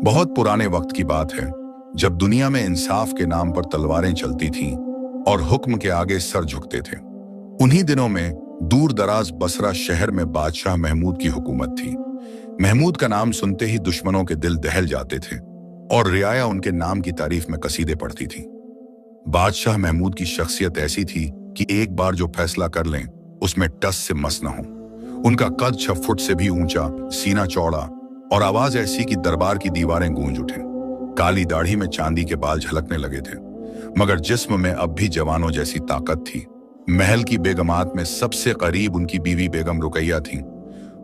बहुत पुराने वक्त की बात है, जब दुनिया में इंसाफ के नाम पर तलवारें चलती थीं और हुक्म के आगे सर झुकते थे। उन्हीं दिनों में दूर दराज बसरा शहर में बादशाह महमूद की हुकूमत थी। महमूद का नाम सुनते ही दुश्मनों के दिल दहल जाते थे और रियाया उनके नाम की तारीफ में कसीदे पढ़ती थी। बादशाह महमूद की शख्सियत ऐसी थी कि एक बार जो फैसला कर लें उसमें टस से मस न हो। उनका कद 6 फुट से भी ऊंचा, सीना चौड़ा और आवाज ऐसी कि दरबार की दीवारें गूंज उठें। काली दाढ़ी में चांदी के बाल झलकने लगे थे, मगर जिस्म में अब भी जवानों जैसी ताकत थी। महल की बेगमात में सबसे करीब उनकी बीवी बेगम रुकैया थी।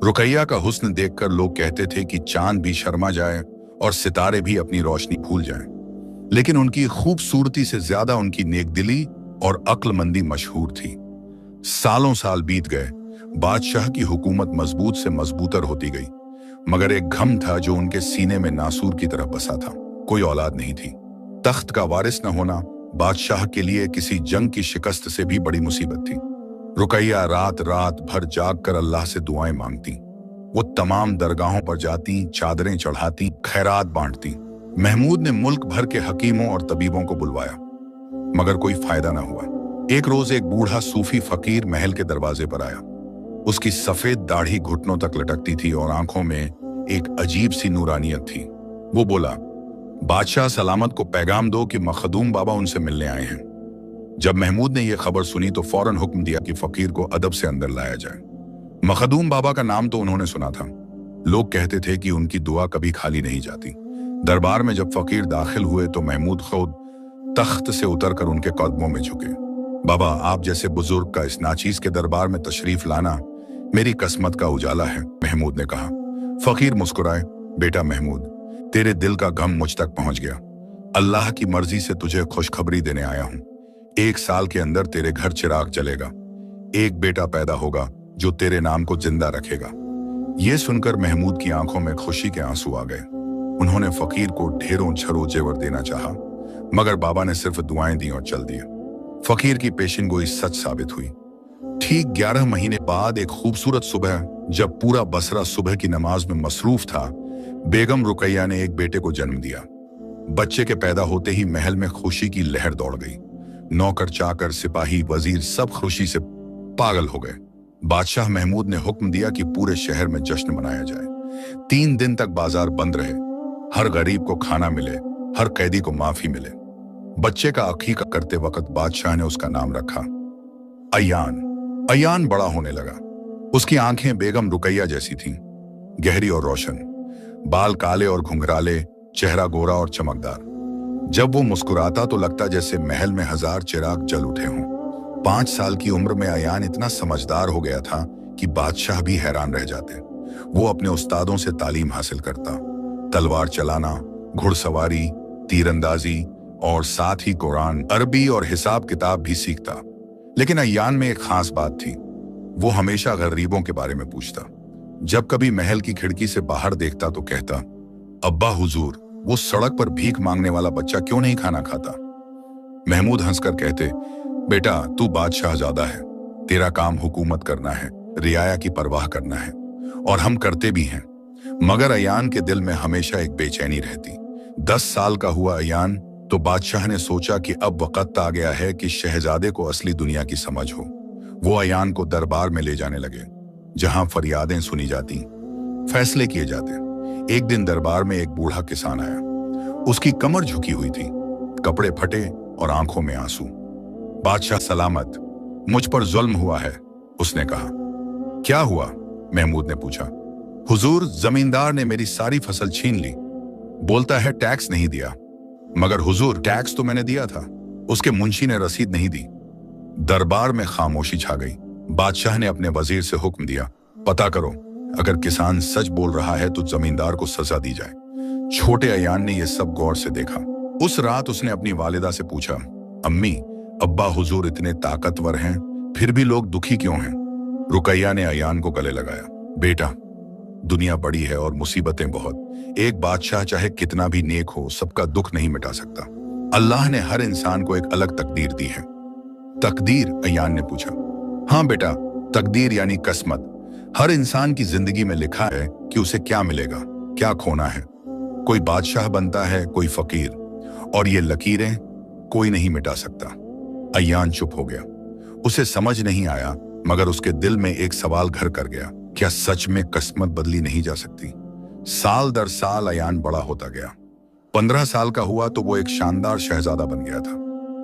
रुकैया का हुस्न देखकर लोग कहते थे कि चांद भी शर्मा जाए और सितारे भी अपनी रोशनी भूल जाएं। लेकिन उनकी खूबसूरती से ज्यादा उनकी नेकदिली और अक्लमंदी मशहूर थी। सालों साल बीत गए, बादशाह की हुकूमत मजबूत से मजबूतर होती गई, मगर एक घम था जो उनके सीने में नासूर की तरह बसा था। कोई औलाद नहीं थी। तख्त का वारिस न होना बादशाह के लिए किसी जंग की शिकस्त से भी बड़ी मुसीबत थी। रुकैया रात रात भर जाग कर अल्लाह से दुआएं मांगती। वो तमाम दरगाहों पर जाती, चादरें चढ़ाती, खैरात बांटती। महमूद ने मुल्क भर के हकीमों और तबीबों को बुलवाया, मगर कोई फायदा न हुआ। एक रोज एक बूढ़ा सूफी फकीर महल के दरवाजे पर आया। उसकी सफेद दाढ़ी घुटनों तक लटकती थी और आंखों में एक अजीब सी नूरानियत थी। वो बोला, बादशाह सलामत को पैगाम दो कि मखदूम बाबा उनसे मिलने आए हैं। जब महमूद ने यह खबर सुनी तो फौरन हुक्म दिया कि फकीर को अदब से अंदर लाया जाए। मखदूम बाबा का नाम तो उन्होंने सुना था। लोग कहते थे कि उनकी दुआ कभी खाली नहीं जाती। दरबार में जब फकीर दाखिल हुए तो महमूद खुद तख्त से उतरकर उनके कदमों में झुके। बाबा, आप जैसे बुजुर्ग का इस नाचीज के दरबार में तशरीफ लाना मेरी किस्मत का उजाला है, महमूद ने कहा। फकीर मुस्कुराए। बेटा महमूद, तेरे दिल का गम मुझ तक पहुंच गया। अल्लाह की मर्जी से तुझे खुशखबरी देने आया हूं। 1 साल के अंदर तेरे घर चिराग जलेगा। एक बेटा पैदा होगा जो तेरे नाम को जिंदा रखेगा। यह सुनकर महमूद की आंखों में खुशी के आंसू आ गए। उन्होंने फकीर को ढेरों छरो जेवर देना चाहा, मगर बाबा ने सिर्फ दुआएं दी और चल दिए। फकीर की पेशिनगोई सच साबित हुई। ठीक 11 महीने बाद एक खूबसूरत सुबह, जब पूरा बसरा सुबह की नमाज में मसरूफ था, बेगम रुकैया ने एक बेटे को जन्म दिया। बच्चे के पैदा होते ही महल में खुशी की लहर दौड़ गई। नौकर चाकर, सिपाही, वजीर सब खुशी से पागल हो गए। बादशाह महमूद ने हुक्म दिया कि पूरे शहर में जश्न मनाया जाए। 3 दिन तक बाजार बंद रहे। हर गरीब को खाना मिले, हर कैदी को माफी मिले। बच्चे का अकीका करते वक्त बादशाह ने उसका नाम रखा अयान। अयान बड़ा होने लगा। उसकी आंखें बेगम रुकैया जैसी थीं, गहरी और रोशन, बाल काले और घुंघराले, चेहरा गोरा और चमकदार। जब वो मुस्कुराता तो लगता जैसे महल में 1000 चिराग जल उठे हों। 5 साल की उम्र में अयान इतना समझदार हो गया था कि बादशाह भी हैरान रह जाते। वो अपने उस्तादों से तालीम हासिल करता, तलवार चलाना, घुड़सवारी, तीरंदाजी और साथ ही कुरान, अरबी और हिसाब किताब भी सीखता। लेकिन अयान में एक खास बात थी, वो हमेशा गरीबों के बारे में पूछता। जब कभी महल की खिड़की से बाहर देखता तो कहता, अब्बा हुजूर, वो सड़क पर भीख मांगने वाला बच्चा क्यों नहीं खाना खाता? महमूद हंसकर कहते, बेटा तू बादशाहजादा है, तेरा काम हुकूमत करना है, रियाया की परवाह करना है, और हम करते भी हैं। मगर अयान के दिल में हमेशा एक बेचैनी रहती। 10 साल का हुआ अयान तो बादशाह ने सोचा कि अब वक्त आ गया है कि शहजादे को असली दुनिया की समझ हो। वो अयान को दरबार में ले जाने लगे, जहां फरियादें सुनी जाती, फैसले किए जाते। एक दिन दरबार में एक बूढ़ा किसान आया। उसकी कमर झुकी हुई थी, कपड़े फटे और आंखों में आंसू। बादशाह सलामत, मुझ पर जुल्म हुआ है, उसने कहा। क्या हुआ? महमूद ने पूछा। हुजूर, जमींदार ने मेरी सारी फसल छीन ली। बोलता है टैक्स नहीं दिया। मगर हुजूर, टैक्स तो मैंने दिया था। उसके मुंशी ने रसीद नहीं दी। दरबार में खामोशी छा गई। बादशाह ने अपने वजीर से हुक्म दिया, पता करो, अगर किसान सच बोल रहा है तो जमींदार को सजा दी जाए। छोटे अयान ने यह सब गौर से देखा। उस रात उसने अपनी वालिदा से पूछा, अम्मी, अब्बा हुजूर इतने ताकतवर हैं, फिर भी लोग दुखी क्यों हैं? रुकैया ने अयान को गले लगाया। बेटा, दुनिया बड़ी है और मुसीबतें बहुत। एक बादशाह चाहे कितना भी नेक हो, सबका दुख नहीं मिटा सकता। अल्लाह ने हर इंसान को एक अलग तकदीर दी है। तकदीर? अयान ने पूछा। हाँ बेटा, तकदीर यानी किस्मत। हर इंसान की जिंदगी में लिखा है कि उसे क्या मिलेगा। क्या खोना है? कोई बादशाह बनता है, कोई फकीर, और ये लकीरें कोई नहीं मिटा सकता। अयान चुप हो गया। उसे समझ नहीं आया, मगर उसके दिल में एक सवाल घर कर गया, क्या सच में किस्मत बदली नहीं जा सकती? साल दर साल अयान बड़ा होता गया। 15 साल का हुआ तो वो एक शानदार शहजादा बन गया था।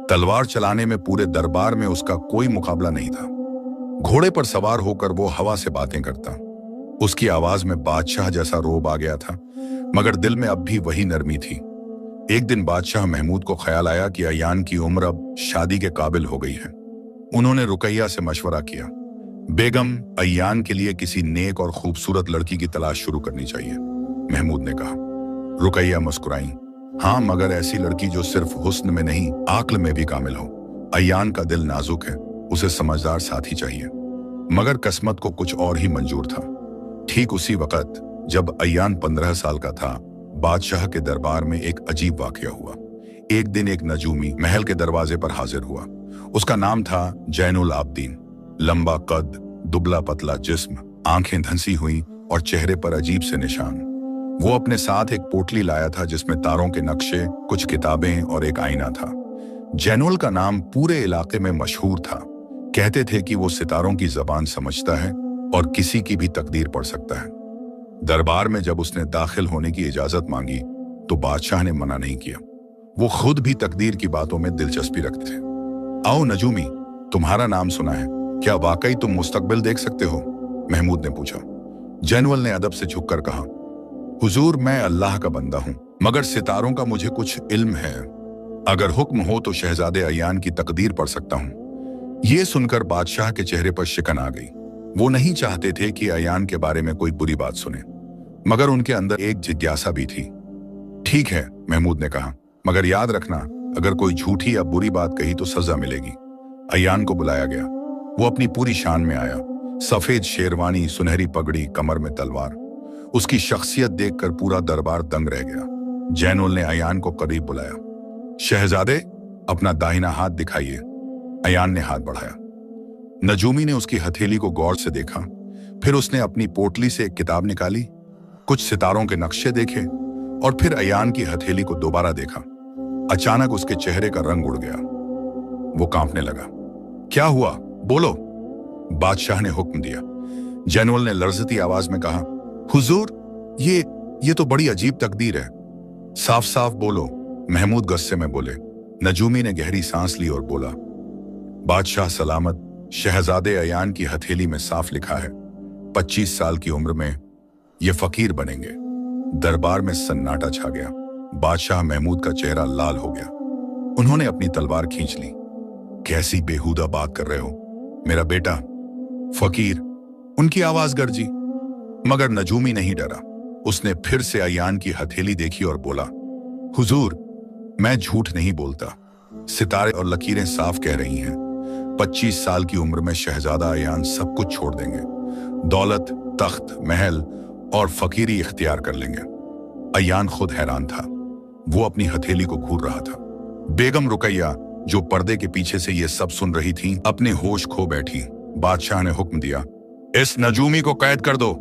तलवार चलाने में पूरे दरबार में उसका कोई मुकाबला नहीं था। घोड़े पर सवार होकर वो हवा से बातें करता। उसकी आवाज में बादशाह जैसा रोब आ गया था, मगर दिल में अब भी वही नरमी थी। एक दिन बादशाह महमूद को ख्याल आया कि अयान की उम्र अब शादी के काबिल हो गई है। उन्होंने रुकैया से मशवरा किया। बेगम, अयान के लिए किसी नेक और खूबसूरत लड़की की तलाश शुरू करनी चाहिए, महमूद ने कहा। रुकैया मुस्कुराई। हाँ, मगर ऐसी लड़की जो सिर्फ हुस्न में नहीं, आक्ल में भी कामिल हो। अयान का दिल नाजुक है, उसे समझदार साथी चाहिए। मगर किस्मत को कुछ और ही मंजूर था। ठीक उसी वक्त जब अयान 15 साल का था, बादशाह के दरबार में एक अजीब वाकया हुआ। एक दिन एक नजूमी महल के दरवाजे पर हाजिर हुआ। उसका नाम था जैनुल आबदीन। लंबा कद, दुबला पतला जिस्म, आंखें धंसी हुई और चेहरे पर अजीब से निशान। वो अपने साथ एक पोटली लाया था जिसमें तारों के नक्शे, कुछ किताबें और एक आईना था। जैनुल का नाम पूरे इलाके में मशहूर था। कहते थे कि वो सितारों की जबान समझता है और किसी की भी तकदीर पढ़ सकता है। दरबार में जब उसने दाखिल होने की इजाजत मांगी तो बादशाह ने मना नहीं किया। वो खुद भी तकदीर की बातों में दिलचस्पी रखते थे। आओ नजूमी, तुम्हारा नाम सुना है, क्या वाकई तुम मुस्तकबिल देख सकते हो? महमूद ने पूछा। जैनुल ने अदब से झुककर कहा, हुजूर, मैं अल्लाह का बंदा हूं, मगर सितारों का मुझे कुछ इल्म है। अगर हुक्म हो तो शहजादे अयान की तकदीर पढ़ सकता हूं। ये सुनकर बादशाह के चेहरे पर शिकन आ गई। वो नहीं चाहते थे कि अयान के बारे में कोई बुरी बात सुने, मगर उनके अंदर एक जिज्ञासा भी थी। ठीक है, महमूद ने कहा, मगर याद रखना, अगर कोई झूठी या बुरी बात कही तो सजा मिलेगी। अयान को बुलाया गया। वो अपनी पूरी शान में आया। सफेद शेरवानी, सुनहरी पगड़ी, कमर में तलवार। उसकी शख्सियत देखकर पूरा दरबार दंग रह गया। जैनुल ने अयान को करीब बुलाया। शहजादे, अपना दाहिना हाथ दिखाइए। अयान ने हाथ बढ़ाया। नजूमी ने उसकी हथेली को गौर से देखा। फिर उसने अपनी पोटली से एक किताब निकाली, कुछ सितारों के नक्शे देखे और फिर अयान की हथेली को दोबारा देखा। अचानक उसके चेहरे का रंग उड़ गया। वो कांपने लगा। क्या हुआ? बोलो, बादशाह ने हुक्म दिया। जैनुल ने लर्जती आवाज में कहा, हुजूर, ये तो बड़ी अजीब तकदीर है। साफ साफ बोलो, महमूद गुस्से में बोले। नजूमी ने गहरी सांस ली और बोला, बादशाह सलामत, शहजादे अयान की हथेली में साफ लिखा है, 25 साल की उम्र में ये फकीर बनेंगे। दरबार में सन्नाटा छा गया। बादशाह महमूद का चेहरा लाल हो गया। उन्होंने अपनी तलवार खींच ली। कैसी बेहुदा बात कर रहे हो, मेरा बेटा फकीर? उनकी आवाज गरजी, मगर नजूमी नहीं डरा। उसने फिर से अयान की हथेली देखी और बोला, हुजूर, मैं झूठ नहीं बोलता। सितारे और लकीरें साफ कह रही हैं। 25 साल की उम्र में शहजादा अयान सब कुछ छोड़ देंगे। दौलत, तख्त, महल और फकीरी इख्तियार कर लेंगे। अयान खुद हैरान था। वो अपनी हथेली को घूर रहा था। बेगम रुकैया, जो पर्दे के पीछे से ये सब सुन रही थी, अपने होश खो बैठी। बादशाह ने हुक्म दिया, इस नजूमी को कैद कर दो।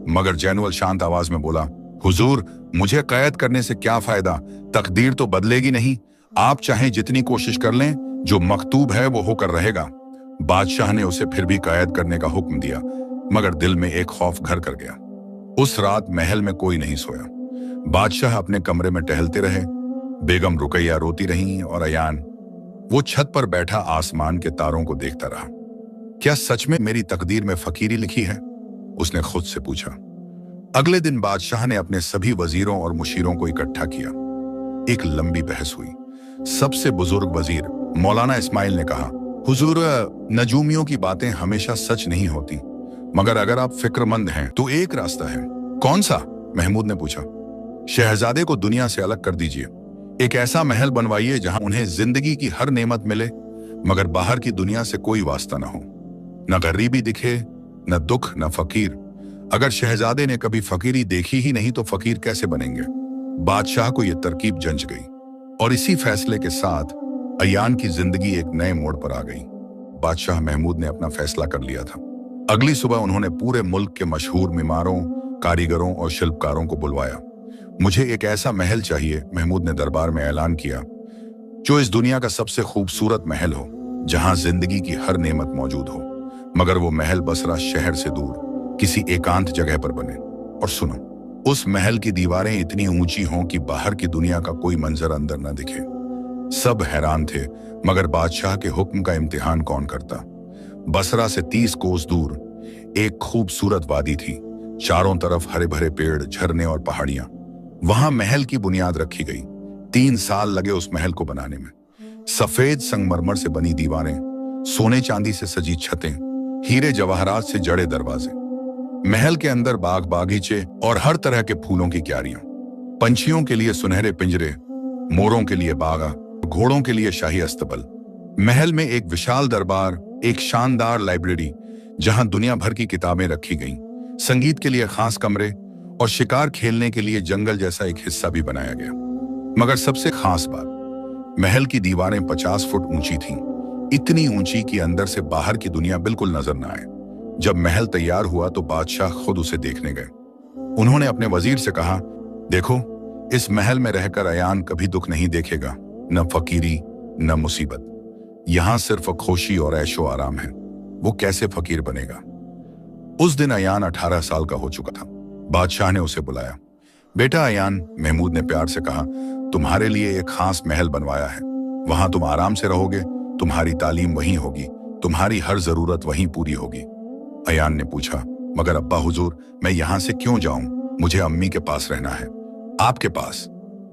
मगर जैनुल शांत आवाज में बोला, हुजूर, मुझे कैद करने से क्या फायदा? तकदीर तो बदलेगी नहीं। आप चाहे जितनी कोशिश कर लें, जो मकतूब है वो होकर रहेगा। बादशाह ने उसे फिर भी कैद करने का हुक्म दिया, मगर दिल में एक खौफ घर कर गया। उस रात महल में कोई नहीं सोया। बादशाह अपने कमरे में टहलते रहे। बेगम रुकैया रोती रही और अयान, वो छत पर बैठा आसमान के तारों को देखता रहा। क्या सच में मेरी तकदीर में फकीरी लिखी है? उसने खुद से पूछा। अगले दिन बादशाह ने अपने सभी वजीरों और मुशीरों को इकट्ठा किया। एक लंबी बहस हुई। सबसे बुजुर्ग वजीर मौलाना इस्माइल ने कहा, हुजूर, नजूमियों की बातें हमेशा सच नहीं होती, मगर अगर आप फिक्रमंद हैं तो एक रास्ता है। कौन सा? महमूद ने पूछा। शहजादे को दुनिया से अलग कर दीजिए। एक ऐसा महल बनवाइए जहां उन्हें जिंदगी की हर नेमत मिले, मगर बाहर की दुनिया से कोई वास्ता न हो। न गरीबी दिखे, न दुख, न फकीर। अगर शहजादे ने कभी फकीरी देखी ही नहीं तो फकीर कैसे बनेंगे? बादशाह को यह तरकीब जंच गई और इसी फैसले के साथ अयान की जिंदगी एक नए मोड़ पर आ गई। बादशाह महमूद ने अपना फैसला कर लिया था। अगली सुबह उन्होंने पूरे मुल्क के मशहूर मीमारों, कारीगरों और शिल्पकारों को बुलवाया। मुझे एक ऐसा महल चाहिए, महमूद ने दरबार में ऐलान किया, जो इस दुनिया का सबसे खूबसूरत महल हो, जहां जिंदगी की हर नेमत मौजूद हो, मगर वो महल बसरा शहर से दूर किसी एकांत जगह पर बने। और सुनो, उस महल की दीवारें इतनी ऊंची हों कि बाहर की दुनिया का कोई मंजर अंदर न दिखे। सब हैरान थे, मगर बादशाह के हुक्म का इम्तिहान कौन करता। बसरा से 30 कोस दूर एक खूबसूरत वादी थी, चारों तरफ हरे भरे पेड़, झरने और पहाड़ियां। वहां महल की बुनियाद रखी गई। 3 साल लगे उस महल को बनाने में। सफेद संगमरमर से बनी दीवारें, सोने चांदी से सजी छतें, हीरे जवाहरात से जड़े दरवाजे, महल के अंदर बाग बागीचे और हर तरह के फूलों की क्यारियां, पंछियों के लिए सुनहरे पिंजरे, मोरों के लिए बागा, घोड़ों के लिए शाही अस्तबल। महल में एक विशाल दरबार, एक शानदार लाइब्रेरी जहां दुनिया भर की किताबें रखी गईं, संगीत के लिए खास कमरे और शिकार खेलने के लिए जंगल जैसा एक हिस्सा भी बनाया गया। मगर सबसे खास बात, महल की दीवारें 50 फुट ऊंची थीं, इतनी ऊंची कि अंदर से बाहर की दुनिया बिल्कुल नजर न आए। जब महल तैयार हुआ तो बादशाह खुद उसे देखने गए। उन्होंने अपने वजीर से कहा, देखो, इस महल में रहकर अयान कभी दुख नहीं देखेगा, न फकीरी न मुसीबत। यहां सिर्फ खुशी और ऐशो आराम है। वो कैसे फकीर बनेगा। उस दिन अयान 18 साल का हो चुका था। बादशाह ने उसे बुलाया। बेटा अयान, महमूद ने प्यार से कहा, तुम्हारे लिए एक खास महल बनवाया है। वहां तुम आराम से रहोगे, तुम्हारी तालीम वहीं होगी, तुम्हारी हर जरूरत वहीं पूरी होगी। अयान ने पूछा, मगर अब्बा हुजूर, मैं यहां से क्यों जाऊं? मुझे अम्मी के पास रहना है। आपके पास?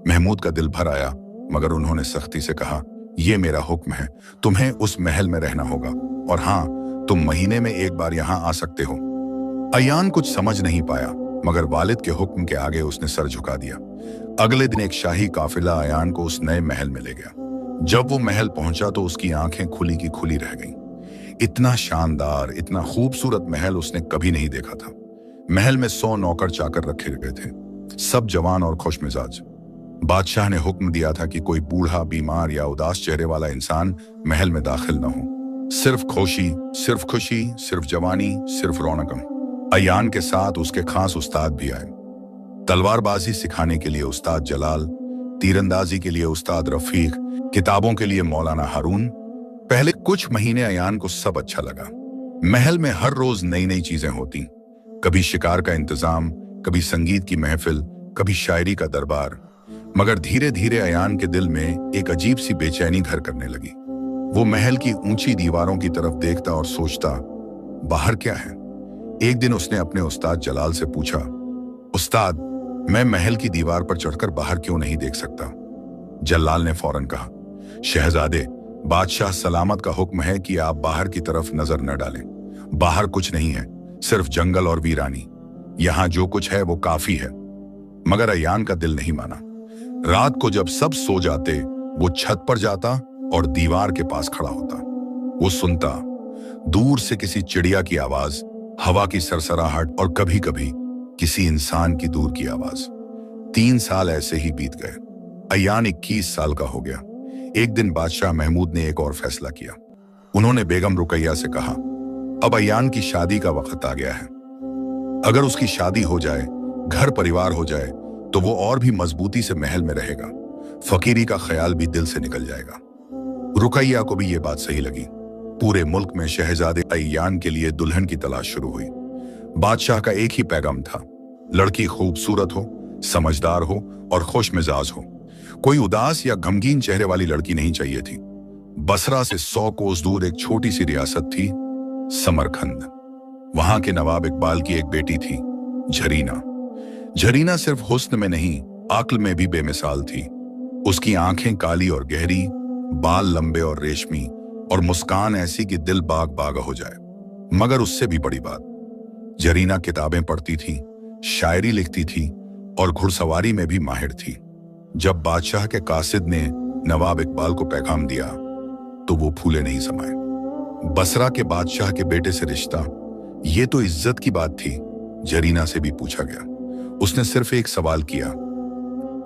महमूद का दिल भर आया, मगर उन्होंने सख्ती से कहा, यह मेरा हुक्म है, तुम्हें उस महल में रहना होगा, और हाँ, तुम महीने में एक बार यहां आ सकते हो। अयान कुछ समझ नहीं पाया, मगर वालिद के हुक्म के आगे उसने सर झुका दिया। अगले दिन एक शाही काफिला अयान को उस नए महल में ले गया। जब वो महल पहुंचा तो उसकी आंखें खुली की खुली रह गईं। इतना शानदार, इतना खूबसूरत महल उसने कभी नहीं देखा था। महल में 100 नौकर चाकर रखे गए थे, सब जवान और खुश मिजाज। बादशाह ने हुक्म दिया था कि कोई बूढ़ा, बीमार या उदास चेहरे वाला इंसान महल में दाखिल न हो। सिर्फ खुशी, सिर्फ खुशी, सिर्फ जवानी, सिर्फ रौनक। अयान के साथ उसके खास उस्ताद भी आए। तलवारबाजी सिखाने के लिए उस्ताद जलाल, तीरंदाजी के लिए उस्ताद रफीक, किताबों के लिए मौलाना हारून। पहले कुछ महीने अयान को सब अच्छा लगा। महल में हर रोज नई नई चीजें होती, कभी शिकार का इंतजाम, कभी संगीत की महफिल, कभी शायरी का दरबार। मगर धीरे धीरे अयान के दिल में एक अजीब सी बेचैनी घर करने लगी। वो महल की ऊंची दीवारों की तरफ देखता और सोचता, बाहर क्या है। एक दिन उसने अपने उस्ताद जलाल से पूछा, उस्ताद, मैं महल की दीवार पर चढ़कर बाहर क्यों नहीं देख सकता? जलाल ने फौरन कहा, शहजादे, बादशाह सलामत का हुक्म है कि आप बाहर की तरफ नजर न डालें। बाहर कुछ नहीं है, सिर्फ जंगल और वीरानी। यहां जो कुछ है वो काफी है। मगर अयान का दिल नहीं माना। रात को जब सब सो जाते, वो छत पर जाता और दीवार के पास खड़ा होता। वो सुनता, दूर से किसी चिड़िया की आवाज, हवा की सरसराहट और कभी कभी किसी इंसान की दूर की आवाज। 3 साल ऐसे ही बीत गए। अयान 21 साल का हो गया। एक दिन बादशाह महमूद ने एक और फैसला किया। उन्होंने बेगम रुकैया से कहा, अब अयान की शादी का वक्त आ गया है। अगर उसकी शादी हो जाए, घर परिवार हो जाए, तो वो और भी मजबूती से महल में रहेगा। फकीरी का ख्याल भी दिल से निकल जाएगा। रुकैया को भी ये बात सही लगी। पूरे मुल्क में शहजादे अयान के लिए दुल्हन की तलाश शुरू हुई। बादशाह का एक ही पैगाम था, लड़की खूबसूरत हो, समझदार हो और खुश मिजाज हो। कोई उदास या गमगीन चेहरे वाली लड़की नहीं चाहिए थी। बसरा से 100 कोस दूर एक छोटी सी रियासत थी, समरखंद। वहां के नवाब इकबाल की एक बेटी थी, झरीना। झरीना सिर्फ हुस्न में नहीं, अक्ल में भी बेमिसाल थी। उसकी आंखें काली और गहरी, बाल लंबे और रेशमी, और मुस्कान ऐसी कि दिल बाग बाग हो जाए। मगर उससे भी बड़ी बात, झरीना किताबें पढ़ती थी, शायरी लिखती थी और घुड़सवारी में भी माहिर थी। जब बादशाह के कासिद ने नवाब इकबाल को पैगाम दिया तो वो फूले नहीं समाए। बसरा के बादशाह के बेटे से रिश्ता, ये तो इज्जत की बात थी। झरीना से भी पूछा गया। उसने सिर्फ एक सवाल किया,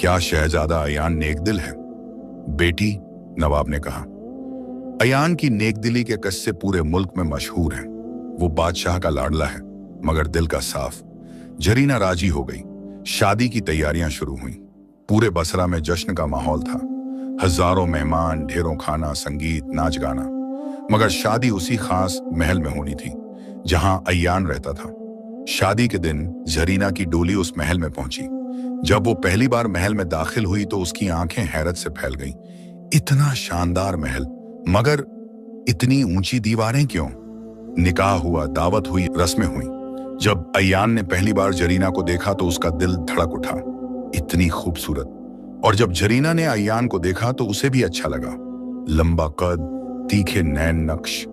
क्या शहजादा अयान नेक दिल है? बेटी, नवाब ने कहा। अयान की नेकदिली के किस्से पूरे मुल्क में मशहूर हैं। वो बादशाह का लाडला है, मगर दिल का साफ। जरीना राजी हो गई। शादी की तैयारियां शुरू हुई। पूरे बसरा में जश्न का माहौल था। हजारों मेहमान, ढेरों खाना, संगीत, नाच गाना। मगर शादी उसी खास महल में होनी थी जहां अय्यान रहता था। शादी के दिन जरीना की डोली उस महल में पहुंची। जब वो पहली बार महल में दाखिल हुई तो उसकी आंखें हैरत से फैल गईं। इतना शानदार महल, मगर इतनी ऊंची दीवारें क्यों? निकाह हुआ, दावत हुई, रस्में हुई। जब अय्यान ने पहली बार जरीना को देखा तो उसका दिल धड़क उठा। इतनी खूबसूरत। और जब जरीना ने अय्यान को देखा तो उसे भी अच्छा लगा। लंबा कद, तीखे नैन नक्श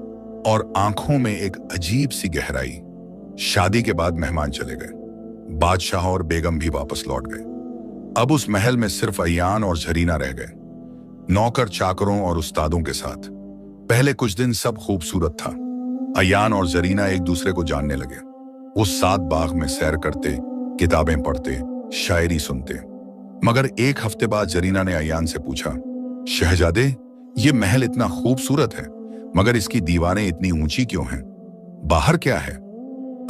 और आंखों में एक अजीब सी गहराई। शादी के बाद मेहमान चले गए। बादशाह और बेगम भी वापस लौट गए। अब उस महल में सिर्फ अय्यान और जरीना रह गए, नौकर चाकरों और उस्तादों के साथ। पहले कुछ दिन सब खूबसूरत था। अय्यान और जरीना एक दूसरे को जानने लगे। वो सात बाग में सैर करते, किताबें पढ़ते, शायरी सुनते। मगर एक हफ्ते बाद जरीना ने अय्यान से पूछा, शहजादे, ये महल इतना खूबसूरत है, मगर इसकी दीवारें इतनी ऊंची क्यों हैं? बाहर क्या है?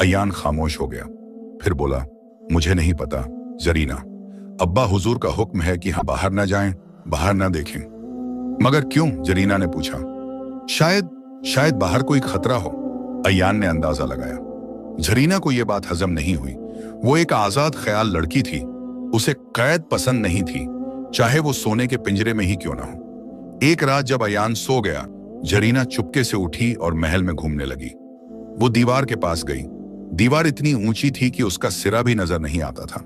अय्यान खामोश हो गया। फिर बोला, मुझे नहीं पता जरीना। अब्बा हुजूर का हुक्म है कि हम बाहर ना जाएं, बाहर ना देखें। मगर क्यों? जरीना ने पूछा। शायद बाहर कोई खतरा हो। अय्यान ने अंदाजा लगाया। जरीना को यह बात हजम नहीं हुई। वो एक आजाद ख्याल लड़की थी। उसे कैद पसंद नहीं थी, चाहे वो सोने के पिंजरे में ही क्यों ना हो। एक रात जब अय्यान सो गया, जरीना चुपके से उठी और महल में घूमने लगी। वो दीवार के पास गई। दीवार इतनी ऊंची थी कि उसका सिरा भी नजर नहीं आता था।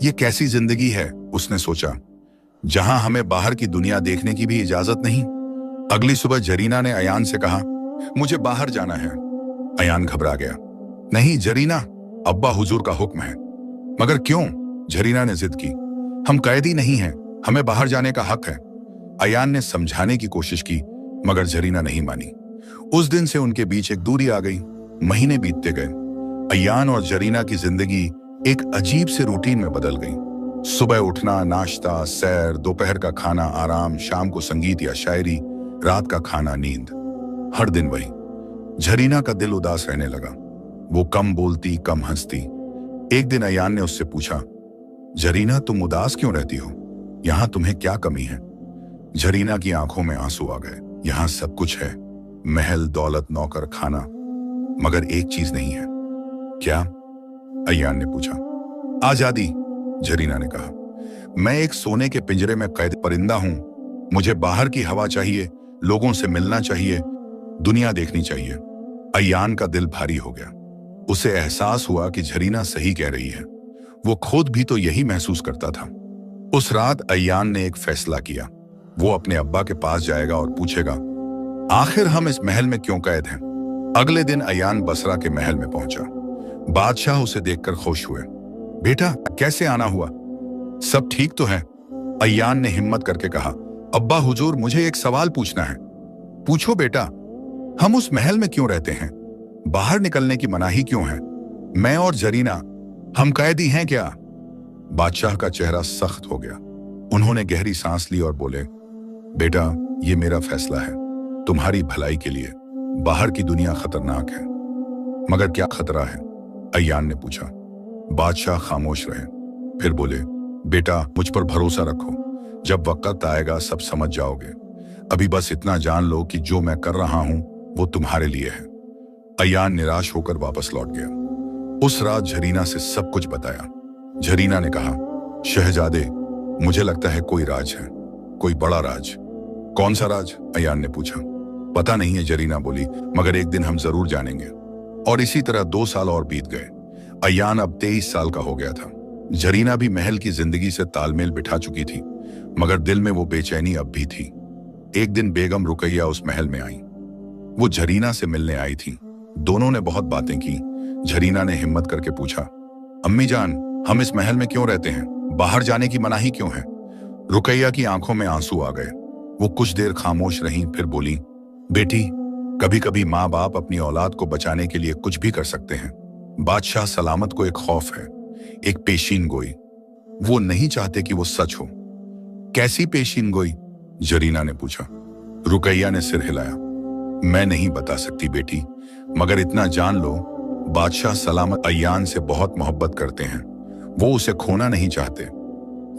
ये कैसी जिंदगी है, उसने सोचा, जहां हमें बाहर की दुनिया देखने की भी इजाजत नहीं। अगली सुबह जरीना ने अय्यान से कहा, मुझे बाहर जाना है। अय्यान घबरा गया। नहीं जरीना, अब्बा हुजूर का हुक्म है। मगर क्यों? जरीना ने जिद की। हम कैदी नहीं हैं, हमें बाहर जाने का हक है। अय्यान ने समझाने की कोशिश की, मगर जरीना नहीं मानी। उस दिन से उनके बीच एक दूरी आ गई। महीने बीतते गए। अय्यान और जरीना की जिंदगी एक अजीब से रूटीन में बदल गई। सुबह उठना, नाश्ता, सैर, दोपहर का खाना, आराम, शाम को संगीत या शायरी, रात का खाना, नींद। हर दिन वही। जरीना का दिल उदास रहने लगा। वो कम बोलती, कम हंसती। एक दिन अय्यान ने उससे पूछा, जरीना, तुम उदास क्यों रहती हो? यहां तुम्हें क्या कमी है? जरीना की आंखों में आंसू आ गए। यहां सब कुछ है, महल, दौलत, नौकर, खाना, मगर एक चीज नहीं है। क्या? अय्यान ने पूछा। आजादी, जरीना ने कहा। मैं एक सोने के पिंजरे में कैद परिंदा हूं। मुझे बाहर की हवा चाहिए, लोगों से मिलना चाहिए, दुनिया देखनी चाहिए। अय्यान का दिल भारी हो गया। उसे एहसास हुआ कि जरीना सही कह रही है। वो खुद भी तो यही महसूस करता था। उस रात अय्यान ने एक फैसला किया। वो अपने अब्बा के पास जाएगा और पूछेगा, आखिर हम इस महल में क्यों कैद हैं? अगले दिन अय्यान बसरा के महल में पहुंचा। बादशाह उसे देखकर खुश हुए। बेटा, कैसे आना हुआ? सब ठीक तो है? अय्यान ने हिम्मत करके कहा। अब्बा हुजूर, मुझे एक सवाल पूछना है। पूछो बेटा। हम उस महल में क्यों रहते हैं? बाहर निकलने की मनाही क्यों है? मैं और जरीना, हम कैदी हैं क्या? बादशाह का चेहरा सख्त हो गया। उन्होंने गहरी सांस ली और बोले, बेटा, ये मेरा फैसला है, तुम्हारी भलाई के लिए। बाहर की दुनिया खतरनाक है। मगर क्या खतरा है? अय्यान ने पूछा। बादशाह खामोश रहे। फिर बोले, बेटा, मुझ पर भरोसा रखो। जब वक्त आएगा सब समझ जाओगे। अभी बस इतना जान लो कि जो मैं कर रहा हूं वो तुम्हारे लिए है। अय्यान निराश होकर वापस लौट गया। उस रात जरीना से सब कुछ बताया। जरीना ने कहा, शहजादे, मुझे लगता है कोई राज है, कोई बड़ा राज। कौन सा राज? अय्यान ने पूछा। पता नहीं है, जरीना बोली, मगर एक दिन हम जरूर जानेंगे। और इसी तरह 2 साल और बीत गए। अय्यान अब 23 साल का हो गया था। जरीना भी महल की जिंदगी से तालमेल बिठा चुकी थी, मगर दिल में वो बेचैनी अब भी थी। एक दिन बेगम रुकैया उस महल में आई। वो जरीना से मिलने आई थी। दोनों ने बहुत बातें की। जरीना ने हिम्मत करके पूछा, अम्मी जान, हम इस महल में क्यों रहते हैं? बाहर जाने की मनाही क्यों है? रुकैया की आंखों में आंसू आ गए। वो कुछ देर खामोश रहीं, फिर बोली, बेटी, कभी कभी माँ बाप अपनी औलाद को बचाने के लिए कुछ भी कर सकते हैं। बादशाह सलामत को एक खौफ है, एक पेशीन गोई। वो नहीं चाहते कि वो सच हो। कैसी पेशीन गोई? जरीना ने पूछा। रुकैया ने सिर हिलाया। मैं नहीं बता सकती बेटी, मगर इतना जान लो, बादशाह सलामत अय्यान से बहुत मोहब्बत करते हैं, वो उसे खोना नहीं चाहते।